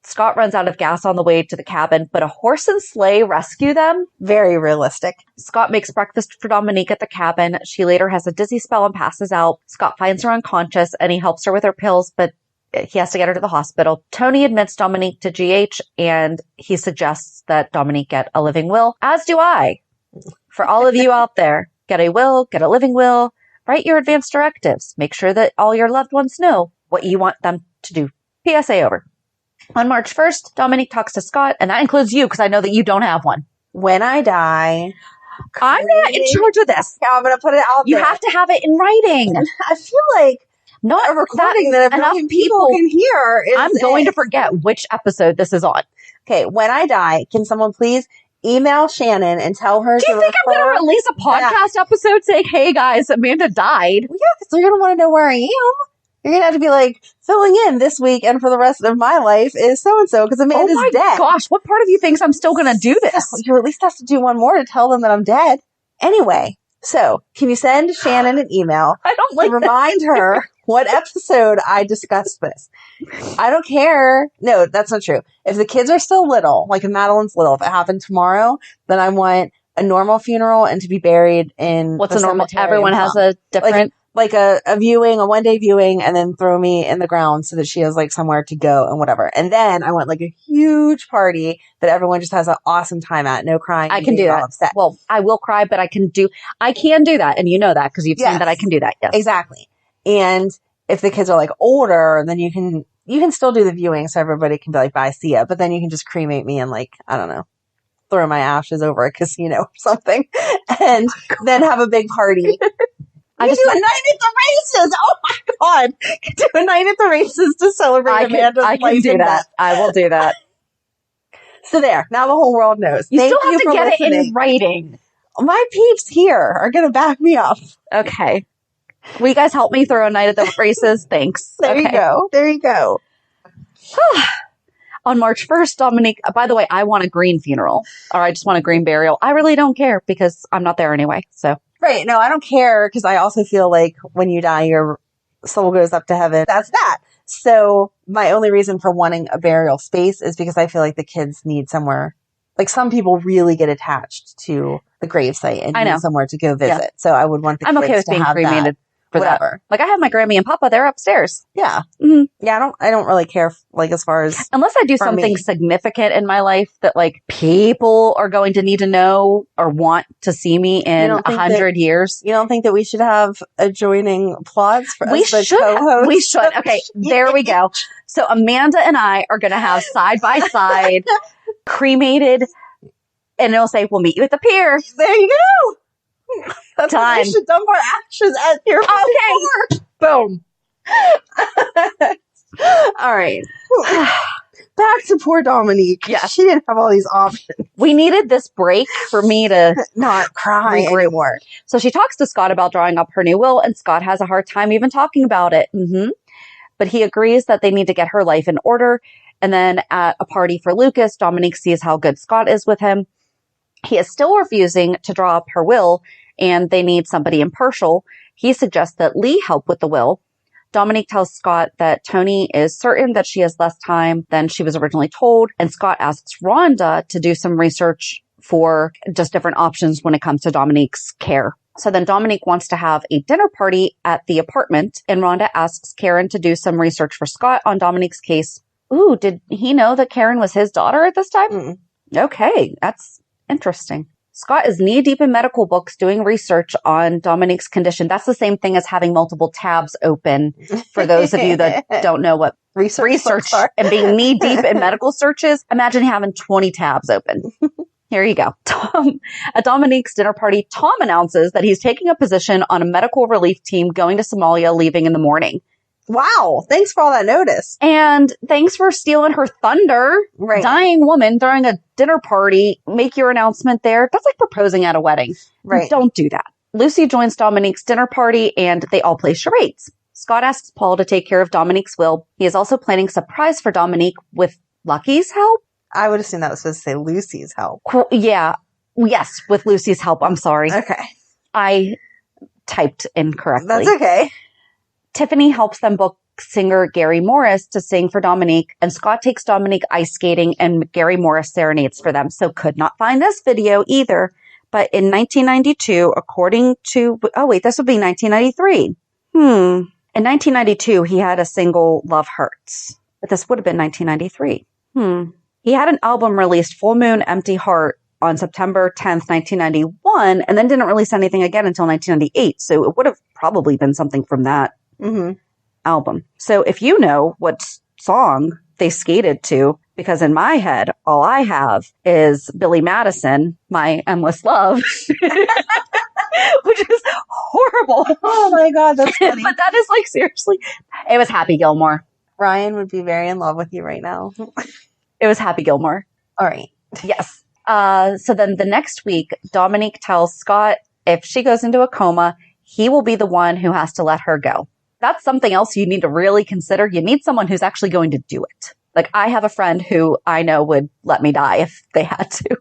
S3: Scott runs out of gas on the way to the cabin, but a horse and sleigh rescue them.
S1: Very realistic.
S3: Scott makes breakfast for Dominique at the cabin. She later has a dizzy spell and passes out. Scott finds her unconscious and he helps her with her pills, but he has to get her to the hospital. Tony admits Dominique to GH and he suggests that Dominique get a living will, as do I. For all of you out there, get a will, get a living will, write your advance directives. Make sure that all your loved ones know what you want them to do. PSA over. On March 1st, Dominique talks to Scott, and that includes you because I know that you don't have one.
S1: When I die,
S3: I'm not in charge of this.
S1: I'm going to put it out there.
S3: You have to have it in writing.
S1: I feel like
S3: Not
S1: a recording that a million people can hear is
S3: I'm going to forget which episode this is on.
S1: Okay, when I die, can someone please email Shannon and tell her
S3: Do you think I'm going to release a podcast episode saying, hey guys, Amanda died?
S1: Well, yeah, because they're going to want to know where I am. You're going to have to be like, filling in this week and for the rest of my life is so-and-so because Amanda's dead.
S3: Oh my gosh, what part of you thinks I'm still going to do this?
S1: You at least have to do one more to tell them that I'm dead. Anyway, so can you send Shannon an email to remind her what episode I discussed this? I don't care. No, that's not true. If the kids are still little, like if Madeline's little, if it happened tomorrow, then I want a normal funeral and to be buried in
S3: What's a normal? Everyone has a different...
S1: Like a viewing, a one-day viewing, and then throw me in the ground so that she has like somewhere to go and whatever. And then I want like a huge party that everyone just has an awesome time at. No crying.
S3: I can do that.
S1: Upset.
S3: Well, I will cry, but I can do that. And you know that because you've seen that I can do that. Yes.
S1: Exactly. And if the kids are like older, then you can still do the viewing so everybody can be like, bye, see ya. But then you can just cremate me and like, I don't know, throw my ashes over a casino or something and then have a big party. I just do a night at the races. Oh my God. Do a night at the races to celebrate Amanda's life.
S3: I can do that. I will do that.
S1: So there. Now the whole world knows.
S3: You still have to get it in writing.
S1: My peeps here are going to back me up.
S3: Okay. Will you guys help me throw a night at the races? Thanks.
S1: There you go. There you go.
S3: On March 1st, Dominique, by the way, I want a green funeral or I just want a green burial. I really don't care because I'm not there anyway. So.
S1: Right. No, I don't care because I also feel like when you die, your soul goes up to heaven. That's that. So my only reason for wanting a burial space is because I feel like the kids need somewhere. Like some people really get attached to the gravesite and need somewhere to go visit. Yeah. So I would want the kids
S3: okay with
S1: to
S3: being
S1: have
S3: cremated. For
S1: whatever.
S3: That. Like I have my Grammy and Papa, they're upstairs.
S1: Yeah.
S3: Mm-hmm.
S1: Yeah. I don't really care like as far as.
S3: Unless I do something significant in my life that like people are going to need to know or want to see me in 100 years.
S1: You don't think that we should have adjoining applause for
S3: we
S1: us? We
S3: should. Okay. There we go. So Amanda and I are going to have side by side cremated and it'll say, we'll meet you at the pier.
S1: There you go. That's
S3: time.
S1: We should dump our ashes at your
S3: Okay. Boom.
S1: All right. Back to poor Dominique.
S3: Yeah.
S1: She didn't have all these options.
S3: We needed this break for me to
S1: not cry anymore.
S3: So she talks to Scott about drawing up her new will, and Scott has a hard time even talking about it. Mm-hmm. But he agrees that they need to get her life in order. And then at a party for Lucas, Dominique sees how good Scott is with him. He is still refusing to draw up her will, and they need somebody impartial. He suggests that Lee help with the will. Dominique tells Scott that Tony is certain that she has less time than she was originally told, and Scott asks Rhonda to do some research for just different options when it comes to Dominique's care. So then Dominique wants to have a dinner party at the apartment, and Rhonda asks Karen to do some research for Scott on Dominique's case. Ooh, did he know that Karen was his daughter at this time?
S1: Mm.
S3: Okay, that's interesting. Scott is knee-deep in medical books doing research on Dominique's condition. That's the same thing as having multiple tabs open for those of you that don't know what research and being knee-deep in medical searches. Imagine having 20 tabs open. Here you go. At Dominique's dinner party, Tom announces that he's taking a position on a medical relief team going to Somalia, leaving in the morning.
S1: Wow. Thanks for all that notice.
S3: And thanks for stealing her thunder.
S1: Right.
S3: Dying woman throwing a dinner party. Make your announcement there. That's like proposing at a wedding.
S1: Right.
S3: Don't do that. Lucy joins Dominique's dinner party and they all play charades. Scott asks Paul to take care of Dominique's will. He is also planning a surprise for Dominique with Lucky's help.
S1: I would assume that was supposed to say Lucy's help.
S3: Yeah. Yes, with Lucy's help. I'm sorry.
S1: Okay.
S3: I typed incorrectly.
S1: That's okay.
S3: Tiffany helps them book singer Gary Morris to sing for Dominique, and Scott takes Dominique ice skating and Gary Morris serenades for them. So could not find this video either. But in 1992, according to, this would be 1993. In 1992, he had a single, Love Hurts. But this would have been 1993. He had an album released, Full Moon, Empty Heart, on September 10th, 1991, and then didn't release anything again until 1998. So it would have probably been something from that album. So if you know what song they skated to, because in my head, all I have is Billy Madison, My Endless Love, which is horrible.
S1: Oh my God, that's funny.
S3: But that is like, seriously, it was Happy Gilmore.
S1: Ryan would be very in love with you right now.
S3: It was Happy Gilmore.
S1: All right.
S3: Yes. So then the next week, Dominique tells Scott if she goes into a coma, he will be the one who has to let her go. That's something else you need to really consider. You need someone who's actually going to do it. Like, I have a friend who I know would let me die if they had to.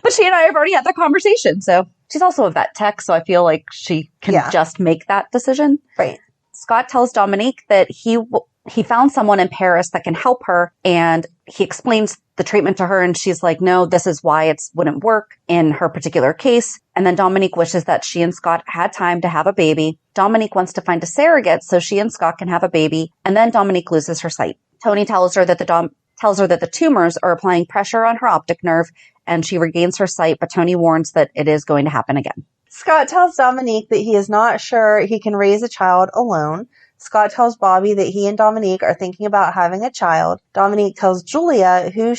S3: But she and I have already had that conversation. So she's also a vet tech, so I feel like she can just make that decision.
S1: Right.
S3: Scott tells Dominique that he found someone in Paris that can help her, and he explains the treatment to her, and she's like, no, this is why it wouldn't work in her particular case. And then Dominique wishes that she and Scott had time to have a baby. Dominique wants to find a surrogate so she and Scott can have a baby, and then Dominique loses her sight. Tony tells her that the tumors are applying pressure on her optic nerve, and she regains her sight, but Tony warns that it is going to happen again.
S1: Scott tells Dominique that he is not sure he can raise a child alone. Scott tells Bobby that he and Dominique are thinking about having a child. Dominique tells Julia, who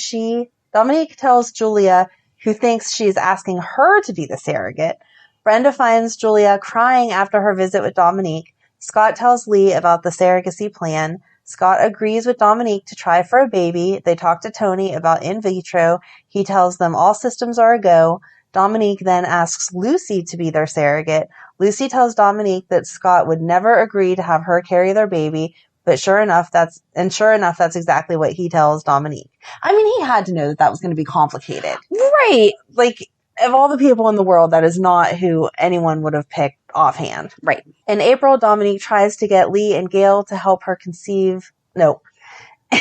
S1: thinks she's asking her to be the surrogate. Brenda finds Julia crying after her visit with Dominique. Scott tells Lee about the surrogacy plan. Scott agrees with Dominique to try for a baby. They talk to Tony about in vitro. He tells them all systems are a go. Dominique then asks Lucy to be their surrogate. Lucy tells Dominique that Scott would never agree to have her carry their baby, but sure enough, that's exactly what he tells Dominique. I mean, he had to know that was going to be complicated.
S3: Right.
S1: Like, of all the people in the world, that is not who anyone would have picked offhand.
S3: Right.
S1: In April, Dominique tries to get Lee and Gail to help her conceive. No.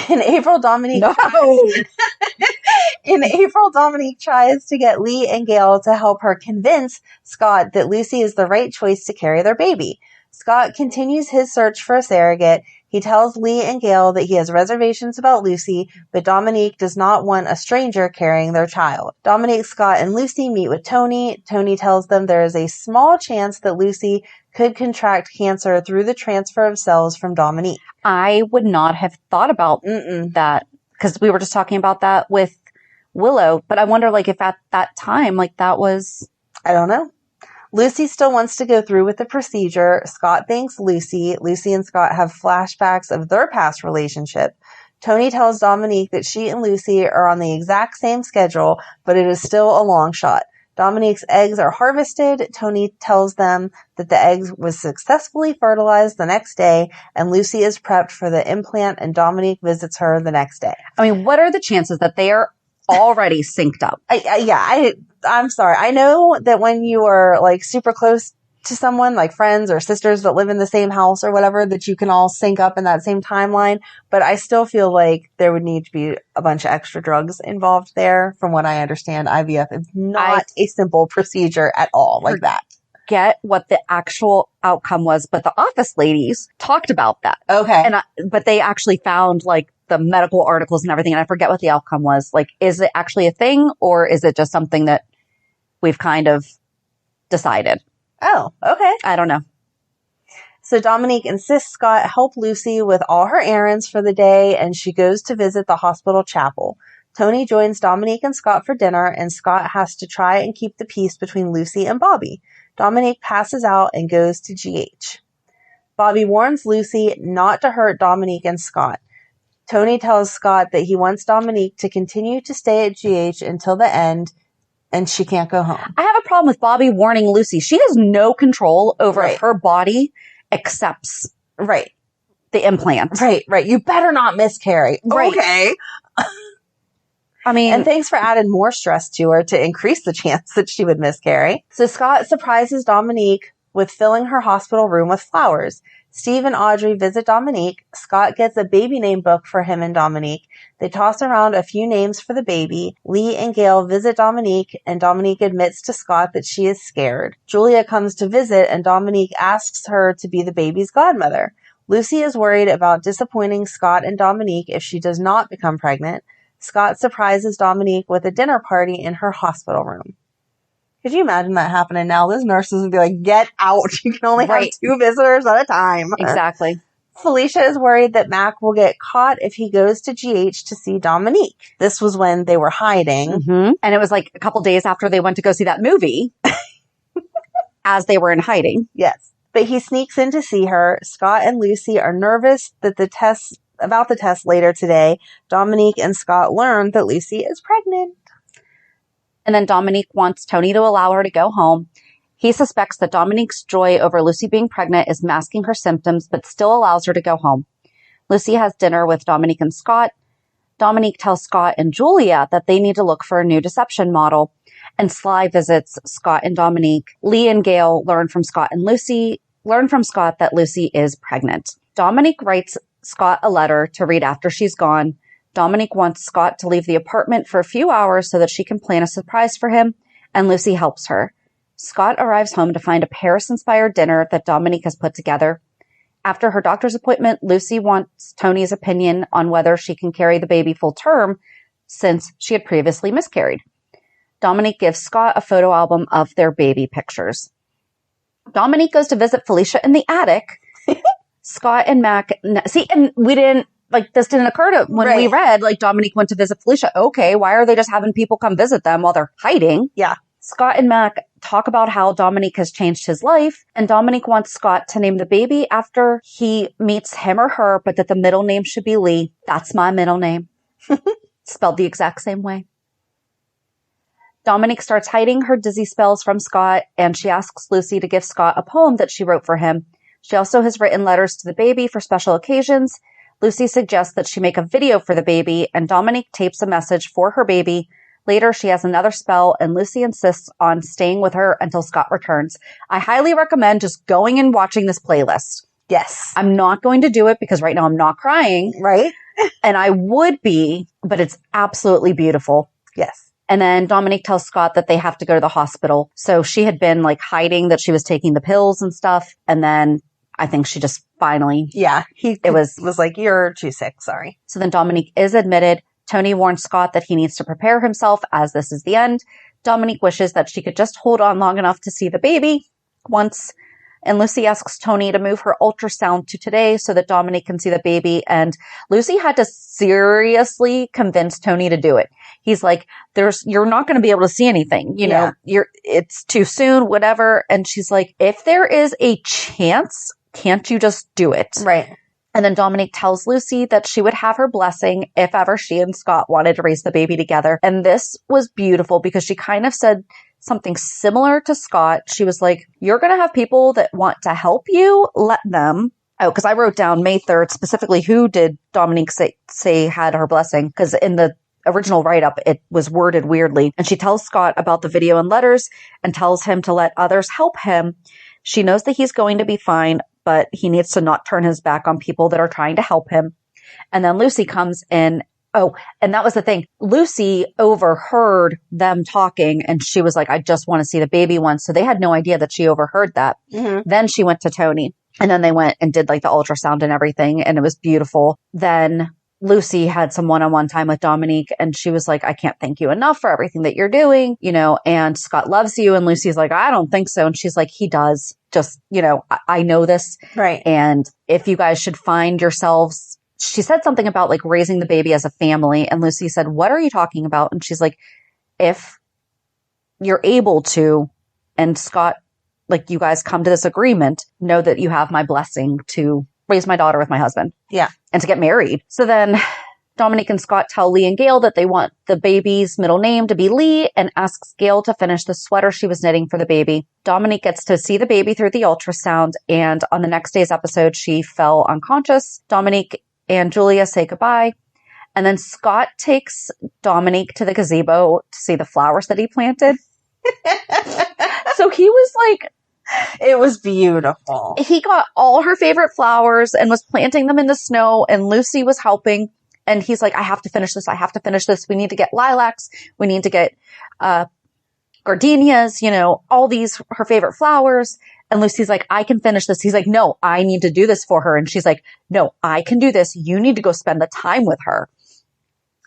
S1: In April, Dominique tries to get Lee and Gail to help her convince Scott that Lucy is the right choice to carry their baby. Scott continues his search for a surrogate. He tells Lee and Gail that he has reservations about Lucy, but Dominique does not want a stranger carrying their child. Dominique, Scott, and Lucy meet with Tony. Tony tells them there is a small chance that Lucy could contract cancer through the transfer of cells from Dominique.
S3: I would not have thought about that, because we were just talking about that with Willow. But I wonder, like, if at that time, like, that was...
S1: I don't know. Lucy still wants to go through with the procedure. Scott thanks Lucy. Lucy and Scott have flashbacks of their past relationship. Tony tells Dominique that she and Lucy are on the exact same schedule, but it is still a long shot. Dominique's eggs are harvested. Tony tells them that the eggs was successfully fertilized the next day, and Lucy is prepped for the implant, and Dominique visits her the next day.
S3: I mean, what are the chances that they are already synced up?
S1: I'm sorry. I know that when you are like super close to someone, like friends or sisters that live in the same house or whatever, that you can all sync up in that same timeline. But I still feel like there would need to be a bunch of extra drugs involved there. From what I understand, IVF is not a simple procedure at all like that.
S3: Get what the actual outcome was, but the office ladies talked about that.
S1: Okay.
S3: But they actually found like the medical articles and everything, and I forget what the outcome was. Like, is it actually a thing, or is it just something that we've kind of decided?
S1: Oh, okay.
S3: I don't know.
S1: So Dominique insists Scott help Lucy with all her errands for the day, and she goes to visit the hospital chapel. Tony joins Dominique and Scott for dinner, and Scott has to try and keep the peace between Lucy and Bobby. Dominique passes out and goes to GH. Bobby warns Lucy not to hurt Dominique and Scott. Tony tells Scott that he wants Dominique to continue to stay at GH until the end, and she can't go home.
S3: I have a problem with Bobby warning Lucy. She has no control over if her body accepts the implant.
S1: Right. You better not miscarry.
S3: Right.
S1: Okay.
S3: I mean,
S1: and thanks for adding more stress to her to increase the chance that she would miscarry. So Scott surprises Dominique with filling her hospital room with flowers. Steve and Audrey visit Dominique. Scott gets a baby name book for him and Dominique. They toss around a few names for the baby. Lee and Gail visit Dominique, and Dominique admits to Scott that she is scared. Julia comes to visit, and Dominique asks her to be the baby's godmother. Lucy is worried about disappointing Scott and Dominique if she does not become pregnant. Scott surprises Dominique with a dinner party in her hospital room. Could you imagine that happening now? Those nurses would be like, get out. You can only have 2 visitors at a time.
S3: Exactly.
S1: Felicia is worried that Mac will get caught if he goes to GH to see Dominique. This was when they were hiding.
S3: Mm-hmm. And it was like a couple days after they went to go see that movie as they were in hiding.
S1: Yes. But he sneaks in to see her. Scott and Lucy are nervous that about the test later today. Dominique and Scott learn that Lucy is pregnant.
S3: And then Dominique wants Tony to allow her to go home. He suspects that Dominique's joy over Lucy being pregnant is masking her symptoms, but still allows her to go home. Lucy has dinner with Dominique and Scott. Dominique tells Scott and Julia that they need to look for a new deception model. And Sly visits Scott and Dominique. Lee and Gail learn from Scott that Lucy is pregnant. Dominique writes Scott a letter to read after she's gone. Dominique wants Scott to leave the apartment for a few hours so that she can plan a surprise for him, and Lucy helps her. Scott arrives home to find a Paris-inspired dinner that Dominique has put together. After her doctor's appointment, Lucy wants Tony's opinion on whether she can carry the baby full term since she had previously miscarried. Dominique gives Scott a photo album of their baby pictures. Dominique goes to visit Felicia in the attic. Scott and Mac, and we didn't, this didn't occur to when we read, Dominique went to visit Felicia. Okay, why are they just having people come visit them while they're hiding?
S1: Yeah.
S3: Scott and Mac talk about how Dominique has changed his life, and Dominique wants Scott to name the baby after he meets him or her, but that the middle name should be Lee. That's my middle name. Spelled the exact same way. Dominique starts hiding her dizzy spells from Scott, and she asks Lucy to give Scott a poem that she wrote for him. She also has written letters to the baby for special occasions. Lucy suggests that she make a video for the baby, and Dominique tapes a message for her baby. Later, she has another spell, and Lucy insists on staying with her until Scott returns. I highly recommend just going and watching this playlist.
S1: Yes.
S3: I'm not going to do it because right now I'm not crying.
S1: Right.
S3: And I would be, but it's absolutely beautiful.
S1: Yes.
S3: And then Dominique tells Scott that they have to go to the hospital. So she had been hiding that she was taking the pills and stuff. And then I think she just finally.
S1: Yeah. It was like, you're too sick. Sorry.
S3: So then Dominique is admitted. Tony warns Scott that he needs to prepare himself as this is the end. Dominique wishes that she could just hold on long enough to see the baby once. And Lucy asks Tony to move her ultrasound to today so that Dominique can see the baby. And Lucy had to seriously convince Tony to do it. He's like, you're not going to be able to see anything. It's too soon, whatever. And she's like, if there is a chance, can't you just do it?
S1: Right.
S3: And then Dominique tells Lucy that she would have her blessing if ever she and Scott wanted to raise the baby together. And this was beautiful because she kind of said something similar to Scott. She was like, you're going to have people that want to help you. Let them. Oh, because I wrote down May 3rd, specifically who did Dominique say had her blessing? Because in the original write-up, it was worded weirdly. And she tells Scott about the video and letters and tells him to let others help him. She knows that he's going to be fine, but he needs to not turn his back on people that are trying to help him. And then Lucy comes in. Oh, and that was the thing. Lucy overheard them talking and she was like, I just want to see the baby once. So they had no idea that she overheard that. Mm-hmm. Then she went to Tony and then they went and did the ultrasound and everything. And it was beautiful. Then Lucy had some one-on-one time with Dominique and she was like, I can't thank you enough for everything that you're doing, and Scott loves you. And Lucy's like, I don't think so. And she's like, he does. Just, I know this.
S1: Right.
S3: And if you guys should find yourselves, she said something about raising the baby as a family. And Lucy said, what are you talking about? And she's like, if you're able to, and Scott like, you guys come to this agreement, know that you have my blessing to raise my daughter with my husband.
S1: Yeah.
S3: And to get married. So then Dominique and Scott tell Lee and Gail that they want the baby's middle name to be Lee and asks Gail to finish the sweater she was knitting for the baby. Dominique gets to see the baby through the ultrasound, and on the next day's episode, she fell unconscious. Dominique and Julia say goodbye. And then Scott takes Dominique to the gazebo to see the flowers that he planted. So he was like,
S1: it was beautiful.
S3: He got all her favorite flowers and was planting them in the snow, and Lucy was helping. And he's like, I have to finish this. I have to finish this. We need to get lilacs. We need to get gardenias, you know, all these, her favorite flowers. And Lucy's like, I can finish this. He's like, no, I need to do this for her. And she's like, no, I can do this. You need to go spend the time with her.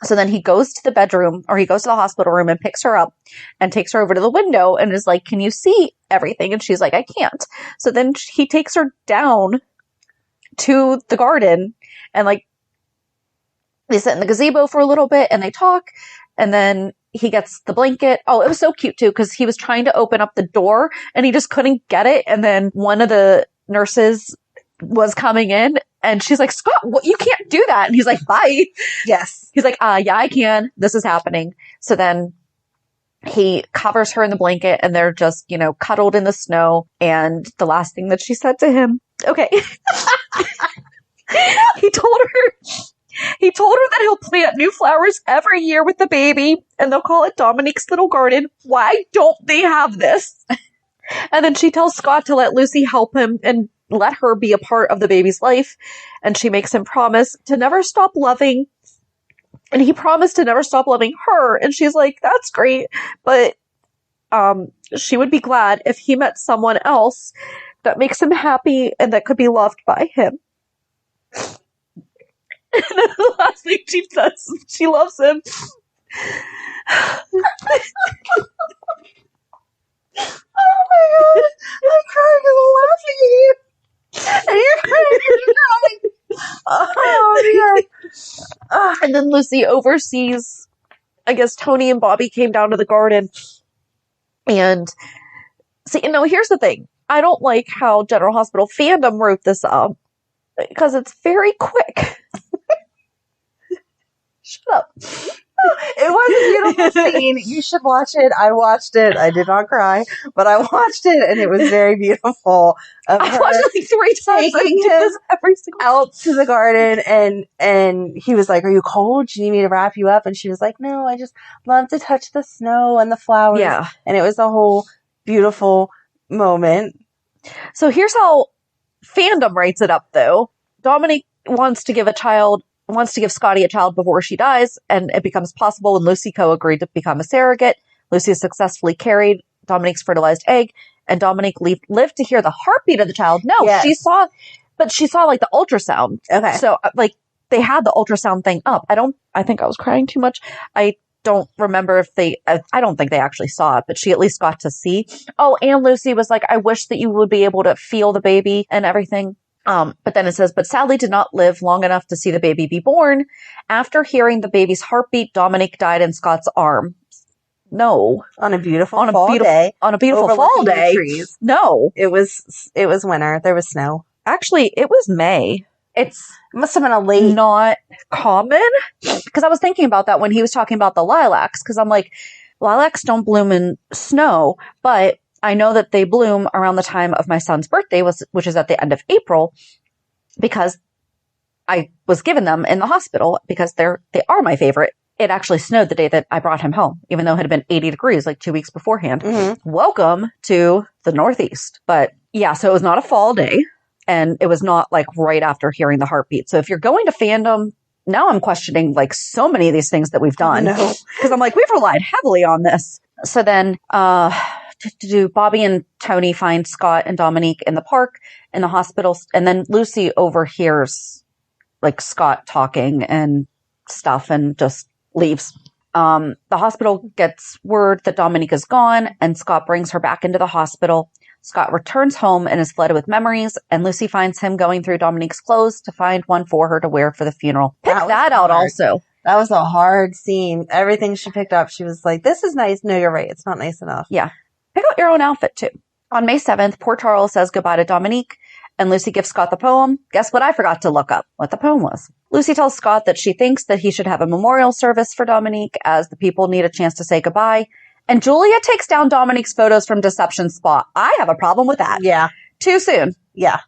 S3: So then he goes to the bedroom, or he goes to the hospital room and picks her up and takes her over to the window and is like, can you see everything? And she's like, I can't. So then he takes her down to the garden, and like, they sit in the gazebo for a little bit and they talk, and then he gets the blanket. Oh, it was so cute too, because he was trying to open up the door and he just couldn't get it. And then one of the nurses was coming in and she's like, Scott, what? You can't do that. And he's like, bye.
S1: Yes.
S3: He's like, yeah, I can. This is happening. So then he covers her in the blanket and they're just, you know, cuddled in the snow. And the last thing that she said to him, okay. He told her that he'll plant new flowers every year with the baby, and they'll call it Dominique's Little Garden. Why don't they have this? And then she tells Scott to let Lucy help him and let her be a part of the baby's life. And she makes him promise to never stop loving. And he promised to never stop loving her. And she's like, that's great. But she would be glad if he met someone else that makes him happy and that could be loved by him. And then the last thing she says, she loves him.
S1: Oh my god, I'm crying because I'm laughing at you. And you're crying because you're crying. Oh dear.
S3: And then Lucy oversees, I guess Tony and Bobby came down to the garden. And see, you know, here's the thing. I don't like how General Hospital fandom wrote this up, because it's very quick. Shut up.
S1: It was a beautiful scene. You should watch it. I watched it. I did not cry, but I watched it, and it was very beautiful.
S3: I watched it like 3 times.
S1: Taking him every single out to the garden, and he was like, "Are you cold? Do you need me to wrap you up?" And she was like, "No, I just love to touch the snow and the flowers."
S3: Yeah,
S1: and it was a whole beautiful moment.
S3: So here's how fandom writes it up, though. Dominique wants to give Scotty a child before she dies, and it becomes possible when Lucy agreed to become a surrogate. Lucy is successfully carried Dominique's fertilized egg, and Dominique lived to hear the heartbeat of the child. No, yes. she saw like the ultrasound.
S1: Okay.
S3: So like they had the ultrasound thing up. I think I was crying too much. I don't remember if I don't think they actually saw it, but she at least got to see. Oh, and Lucy was like, I wish that you would be able to feel the baby and everything. But then it says, but sadly did not live long enough to see the baby be born. After hearing the baby's heartbeat, Dominique died in Scott's arms. No.
S1: On a beautiful fall day.
S3: On a beautiful fall day.
S1: Trees.
S3: No.
S1: It was winter. There was snow.
S3: Actually, it was May. It
S1: must have been a late.
S3: Not common. Because I was thinking about that when he was talking about the lilacs. Because I'm like, lilacs don't bloom in snow, but I know that they bloom around the time of my son's birthday, which is at the end of April, because I was given them in the hospital because they are my favorite. It actually snowed the day that I brought him home, even though it had been 80 degrees like 2 weeks beforehand. Mm-hmm. Welcome to the Northeast. But yeah, so it was not a fall day, and it was not like right after hearing the heartbeat. So if you're going to fandom, now I'm questioning like so many of these things that we've done. Because I'm like, we've relied heavily on this. So then, Bobby and Tony find Scott and Dominique in the park, in the hospital, and then Lucy overhears like Scott talking and stuff and just leaves. The hospital gets word that Dominique is gone, and Scott brings her back into the hospital. Scott returns home and is flooded with memories, and Lucy finds him going through Dominique's clothes to find one for her to wear for the funeral. Pick that out also.
S1: That was a hard scene. Everything she picked up, she was like, this is nice. No, you're right. It's not nice enough.
S3: Yeah. Pick out your own outfit too. On May 7th, poor Charles says goodbye to Dominique, and Lucy gives Scott the poem. Guess what? I forgot to look up what the poem was. Lucy tells Scott that she thinks that he should have a memorial service for Dominique as the people need a chance to say goodbye. And Julia takes down Dominique's photos from Deception Spot. I have a problem with that.
S1: Yeah.
S3: Too soon.
S1: Yeah.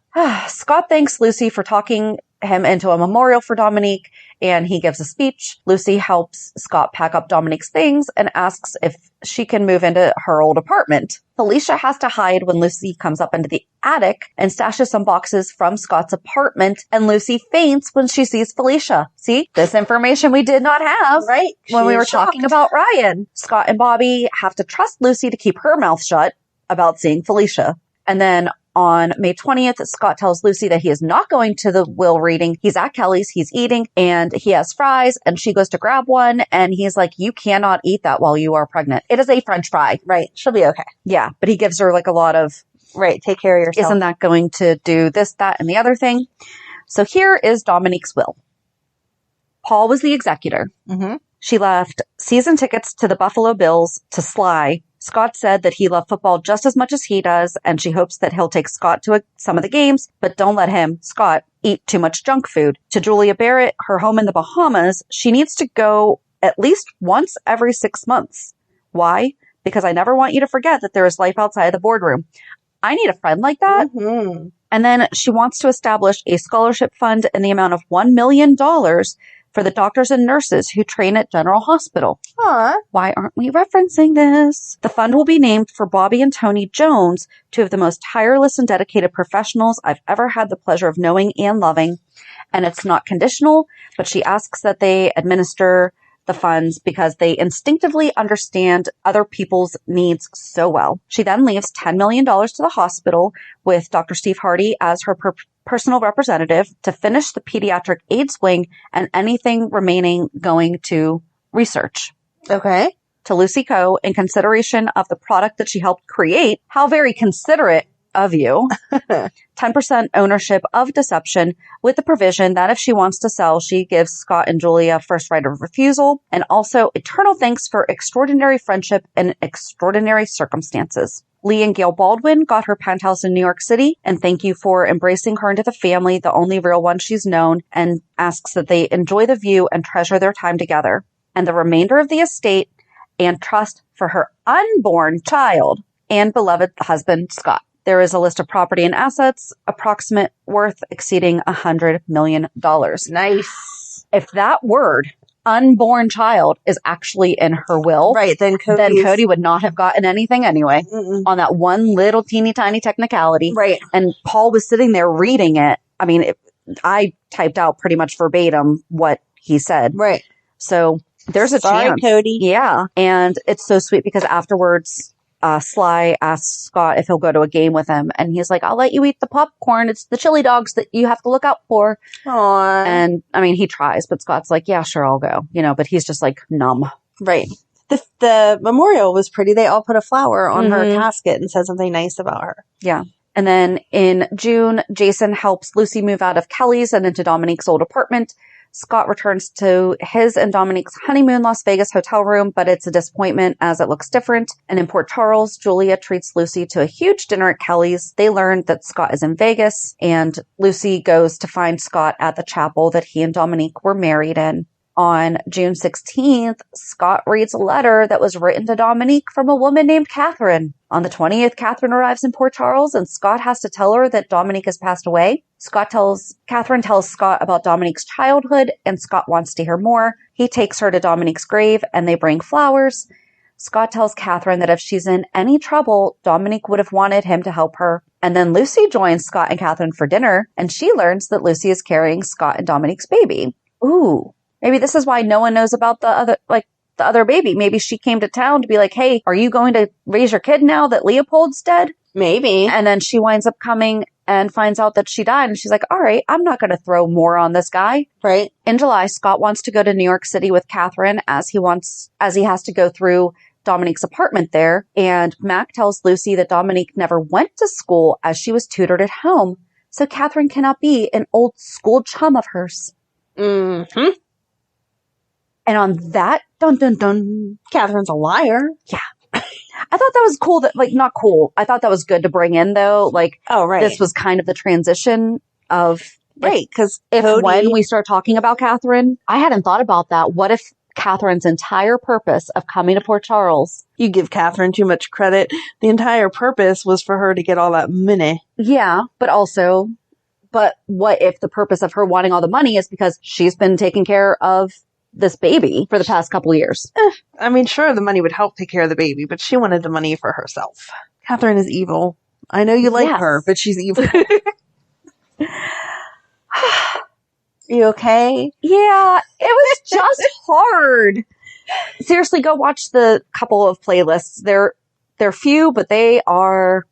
S3: Scott thanks Lucy for talking him into a memorial for Dominique, and he gives a speech. Lucy helps Scott pack up Dominique's things and asks if she can move into her old apartment. Felicia has to hide when Lucy comes up into the attic and stashes some boxes from Scott's apartment, and Lucy faints when she sees Felicia. See, this information we did not have
S1: Right.
S3: when we were talking about Ryan. Scott and Bobby have to trust Lucy to keep her mouth shut about seeing Felicia. And then on May 20th, Scott tells Lucy that he is not going to the will reading. He's at Kelly's, he's eating, and he has fries, and she goes to grab one, and he's like, you cannot eat that while you are pregnant. It is a French fry.
S1: Right. She'll be okay.
S3: Yeah, but he gives her like a lot of,
S1: Right. Take care of yourself.
S3: isn't that going to do this, that, and the other thing? So here is Dominique's will. Paul was the executor.
S1: Mm-hmm.
S3: She left season tickets to the Buffalo Bills to Sly. Scott said that he loved football just as much as he does, and she hopes that he'll take Scott to some of the games, but don't let him, Scott, eat too much junk food. To Julia Barrett, her home in the Bahamas, she needs to go at least once every 6 months. Why? Because I never want you to forget that there is life outside the boardroom. I need a friend like that.
S1: Mm-hmm.
S3: And then she wants to establish a scholarship fund in the amount of $1 million for the doctors and nurses who train at General Hospital.
S1: Aw.
S3: Why aren't we referencing this? The fund will be named for Bobby and Tony Jones, two of the most tireless and dedicated professionals I've ever had the pleasure of knowing and loving. And it's not conditional, but she asks that they administer the funds because they instinctively understand other people's needs so well. She then leaves $10 million to the hospital with Dr. Steve Hardy as her personal representative to finish the pediatric AIDS wing, and anything remaining going to research.
S1: Okay.
S3: To Lucy Coe, in consideration of the product that she helped create. How very considerate of you. 10% ownership of Deception, with the provision that if she wants to sell, she gives Scott and Julia first right of refusal, and also eternal thanks for extraordinary friendship and extraordinary circumstances. Lee and Gail Baldwin got her penthouse in New York City, and thank you for embracing her into the family, the only real one she's known, and asks that they enjoy the view and treasure their time together. And the remainder of the estate and trust for her unborn child and beloved husband, Scott. There is a list of property and assets, approximate worth exceeding $100 million.
S1: Nice.
S3: If that word, unborn child, is actually in her will,
S1: Right, then
S3: Cody would not have gotten anything anyway.
S1: Mm-mm.
S3: On that one little teeny tiny technicality.
S1: Right.
S3: And Paul was sitting there reading it. I mean, I typed out pretty much verbatim what he said.
S1: Right.
S3: So there's a
S1: Sorry,
S3: chance.
S1: Cody.
S3: Yeah. And it's so sweet because afterwards, Sly asks Scott if he'll go to a game with him. And he's like, I'll let you eat the popcorn. It's the chili dogs that you have to look out for.
S1: Aww.
S3: And I mean, he tries, but Scott's like, yeah, sure, I'll go. You know, but he's just like numb.
S1: Right. The memorial was pretty. They all put a flower on her
S3: Mhm.
S1: casket and said something nice about her.
S3: Yeah. And then in June, Jason helps Lucy move out of Kelly's and into Dominique's old apartment. Scott returns to his and Dominique's honeymoon Las Vegas hotel room, but it's a disappointment as it looks different. And in Port Charles, Julia treats Lucy to a huge dinner at Kelly's. They learn that Scott is in Vegas, and Lucy goes to find Scott at the chapel that he and Dominique were married in. On June 16th, Scott reads a letter that was written to Dominique from a woman named Catherine. On the 20th, Catherine arrives in Port Charles, and Scott has to tell her that Dominique has passed away. Catherine tells Scott about Dominique's childhood, and Scott wants to hear more. He takes her to Dominique's grave, and they bring flowers. Scott tells Catherine that if she's in any trouble, Dominique would have wanted him to help her. And then Lucy joins Scott and Catherine for dinner, and she learns that Lucy is carrying Scott and Dominique's baby. Ooh. Maybe this is why no one knows about the other baby. Maybe she came to town to be like, hey, are you going to raise your kid now that Leopold's dead?
S1: Maybe.
S3: And then she winds up coming and finds out that she died. And she's like, all right, I'm not going to throw more on this guy.
S1: Right.
S3: In July, Scott wants to go to New York City with Catherine as he has to go through Dominique's apartment there. And Mac tells Lucy that Dominique never went to school as she was tutored at home. So Catherine cannot be an old school chum of hers.
S1: Mm-hmm.
S3: And on that, dun dun dun,
S1: Catherine's a liar.
S3: Yeah. I thought that was cool that, like, not cool. I thought that was good to bring in, though. Like, this was kind of the transition of,
S1: right, because
S3: when we start talking about Catherine, I hadn't thought about that. What if Catherine's entire purpose of coming to Port Charles?
S1: You give Catherine too much credit. The entire purpose was for her to get all that money.
S3: Yeah, but what if the purpose of her wanting all the money is because she's been taking care of this baby for the past couple of years?
S1: I mean, sure, the money would help take care of the baby, but she wanted the money for herself. Catherine is evil. I know you like her, but she's evil. You okay?
S3: Yeah, it was just hard. Seriously, go watch the couple of playlists. They're few, but they are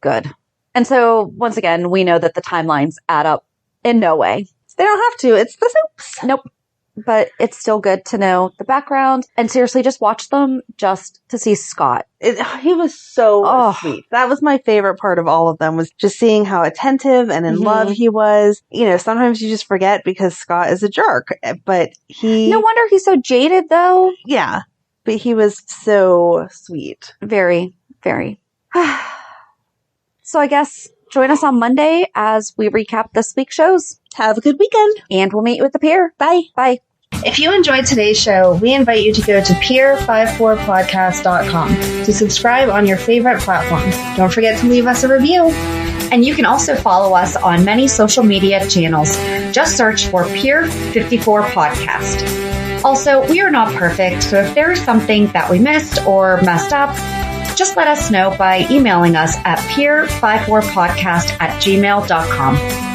S3: good. And so, once again, we know that the timelines add up in no way.
S1: They don't have to. It's the Soups.
S3: Nope. But it's still good to know the background. And seriously, just watch them just to see Scott.
S1: He was so sweet. That was my favorite part of all of them, was just seeing how attentive and in love he was. You know, sometimes you just forget because Scott is a jerk. But
S3: no wonder he's so jaded, though.
S1: Yeah. But he was so sweet.
S3: Very, very. So I guess join us on Monday as we recap this week's shows.
S1: Have a good weekend.
S3: And we'll meet you at the pier.
S1: Bye.
S3: Bye.
S2: If you enjoyed today's show, we invite you to go to pier54podcast.com to subscribe on your favorite platforms. Don't forget to leave us a review. And you can also follow us on many social media channels. Just search for Pier54 Podcast. Also, we are not perfect, so if there is something that we missed or messed up, just let us know by emailing us at pier54podcast@gmail.com.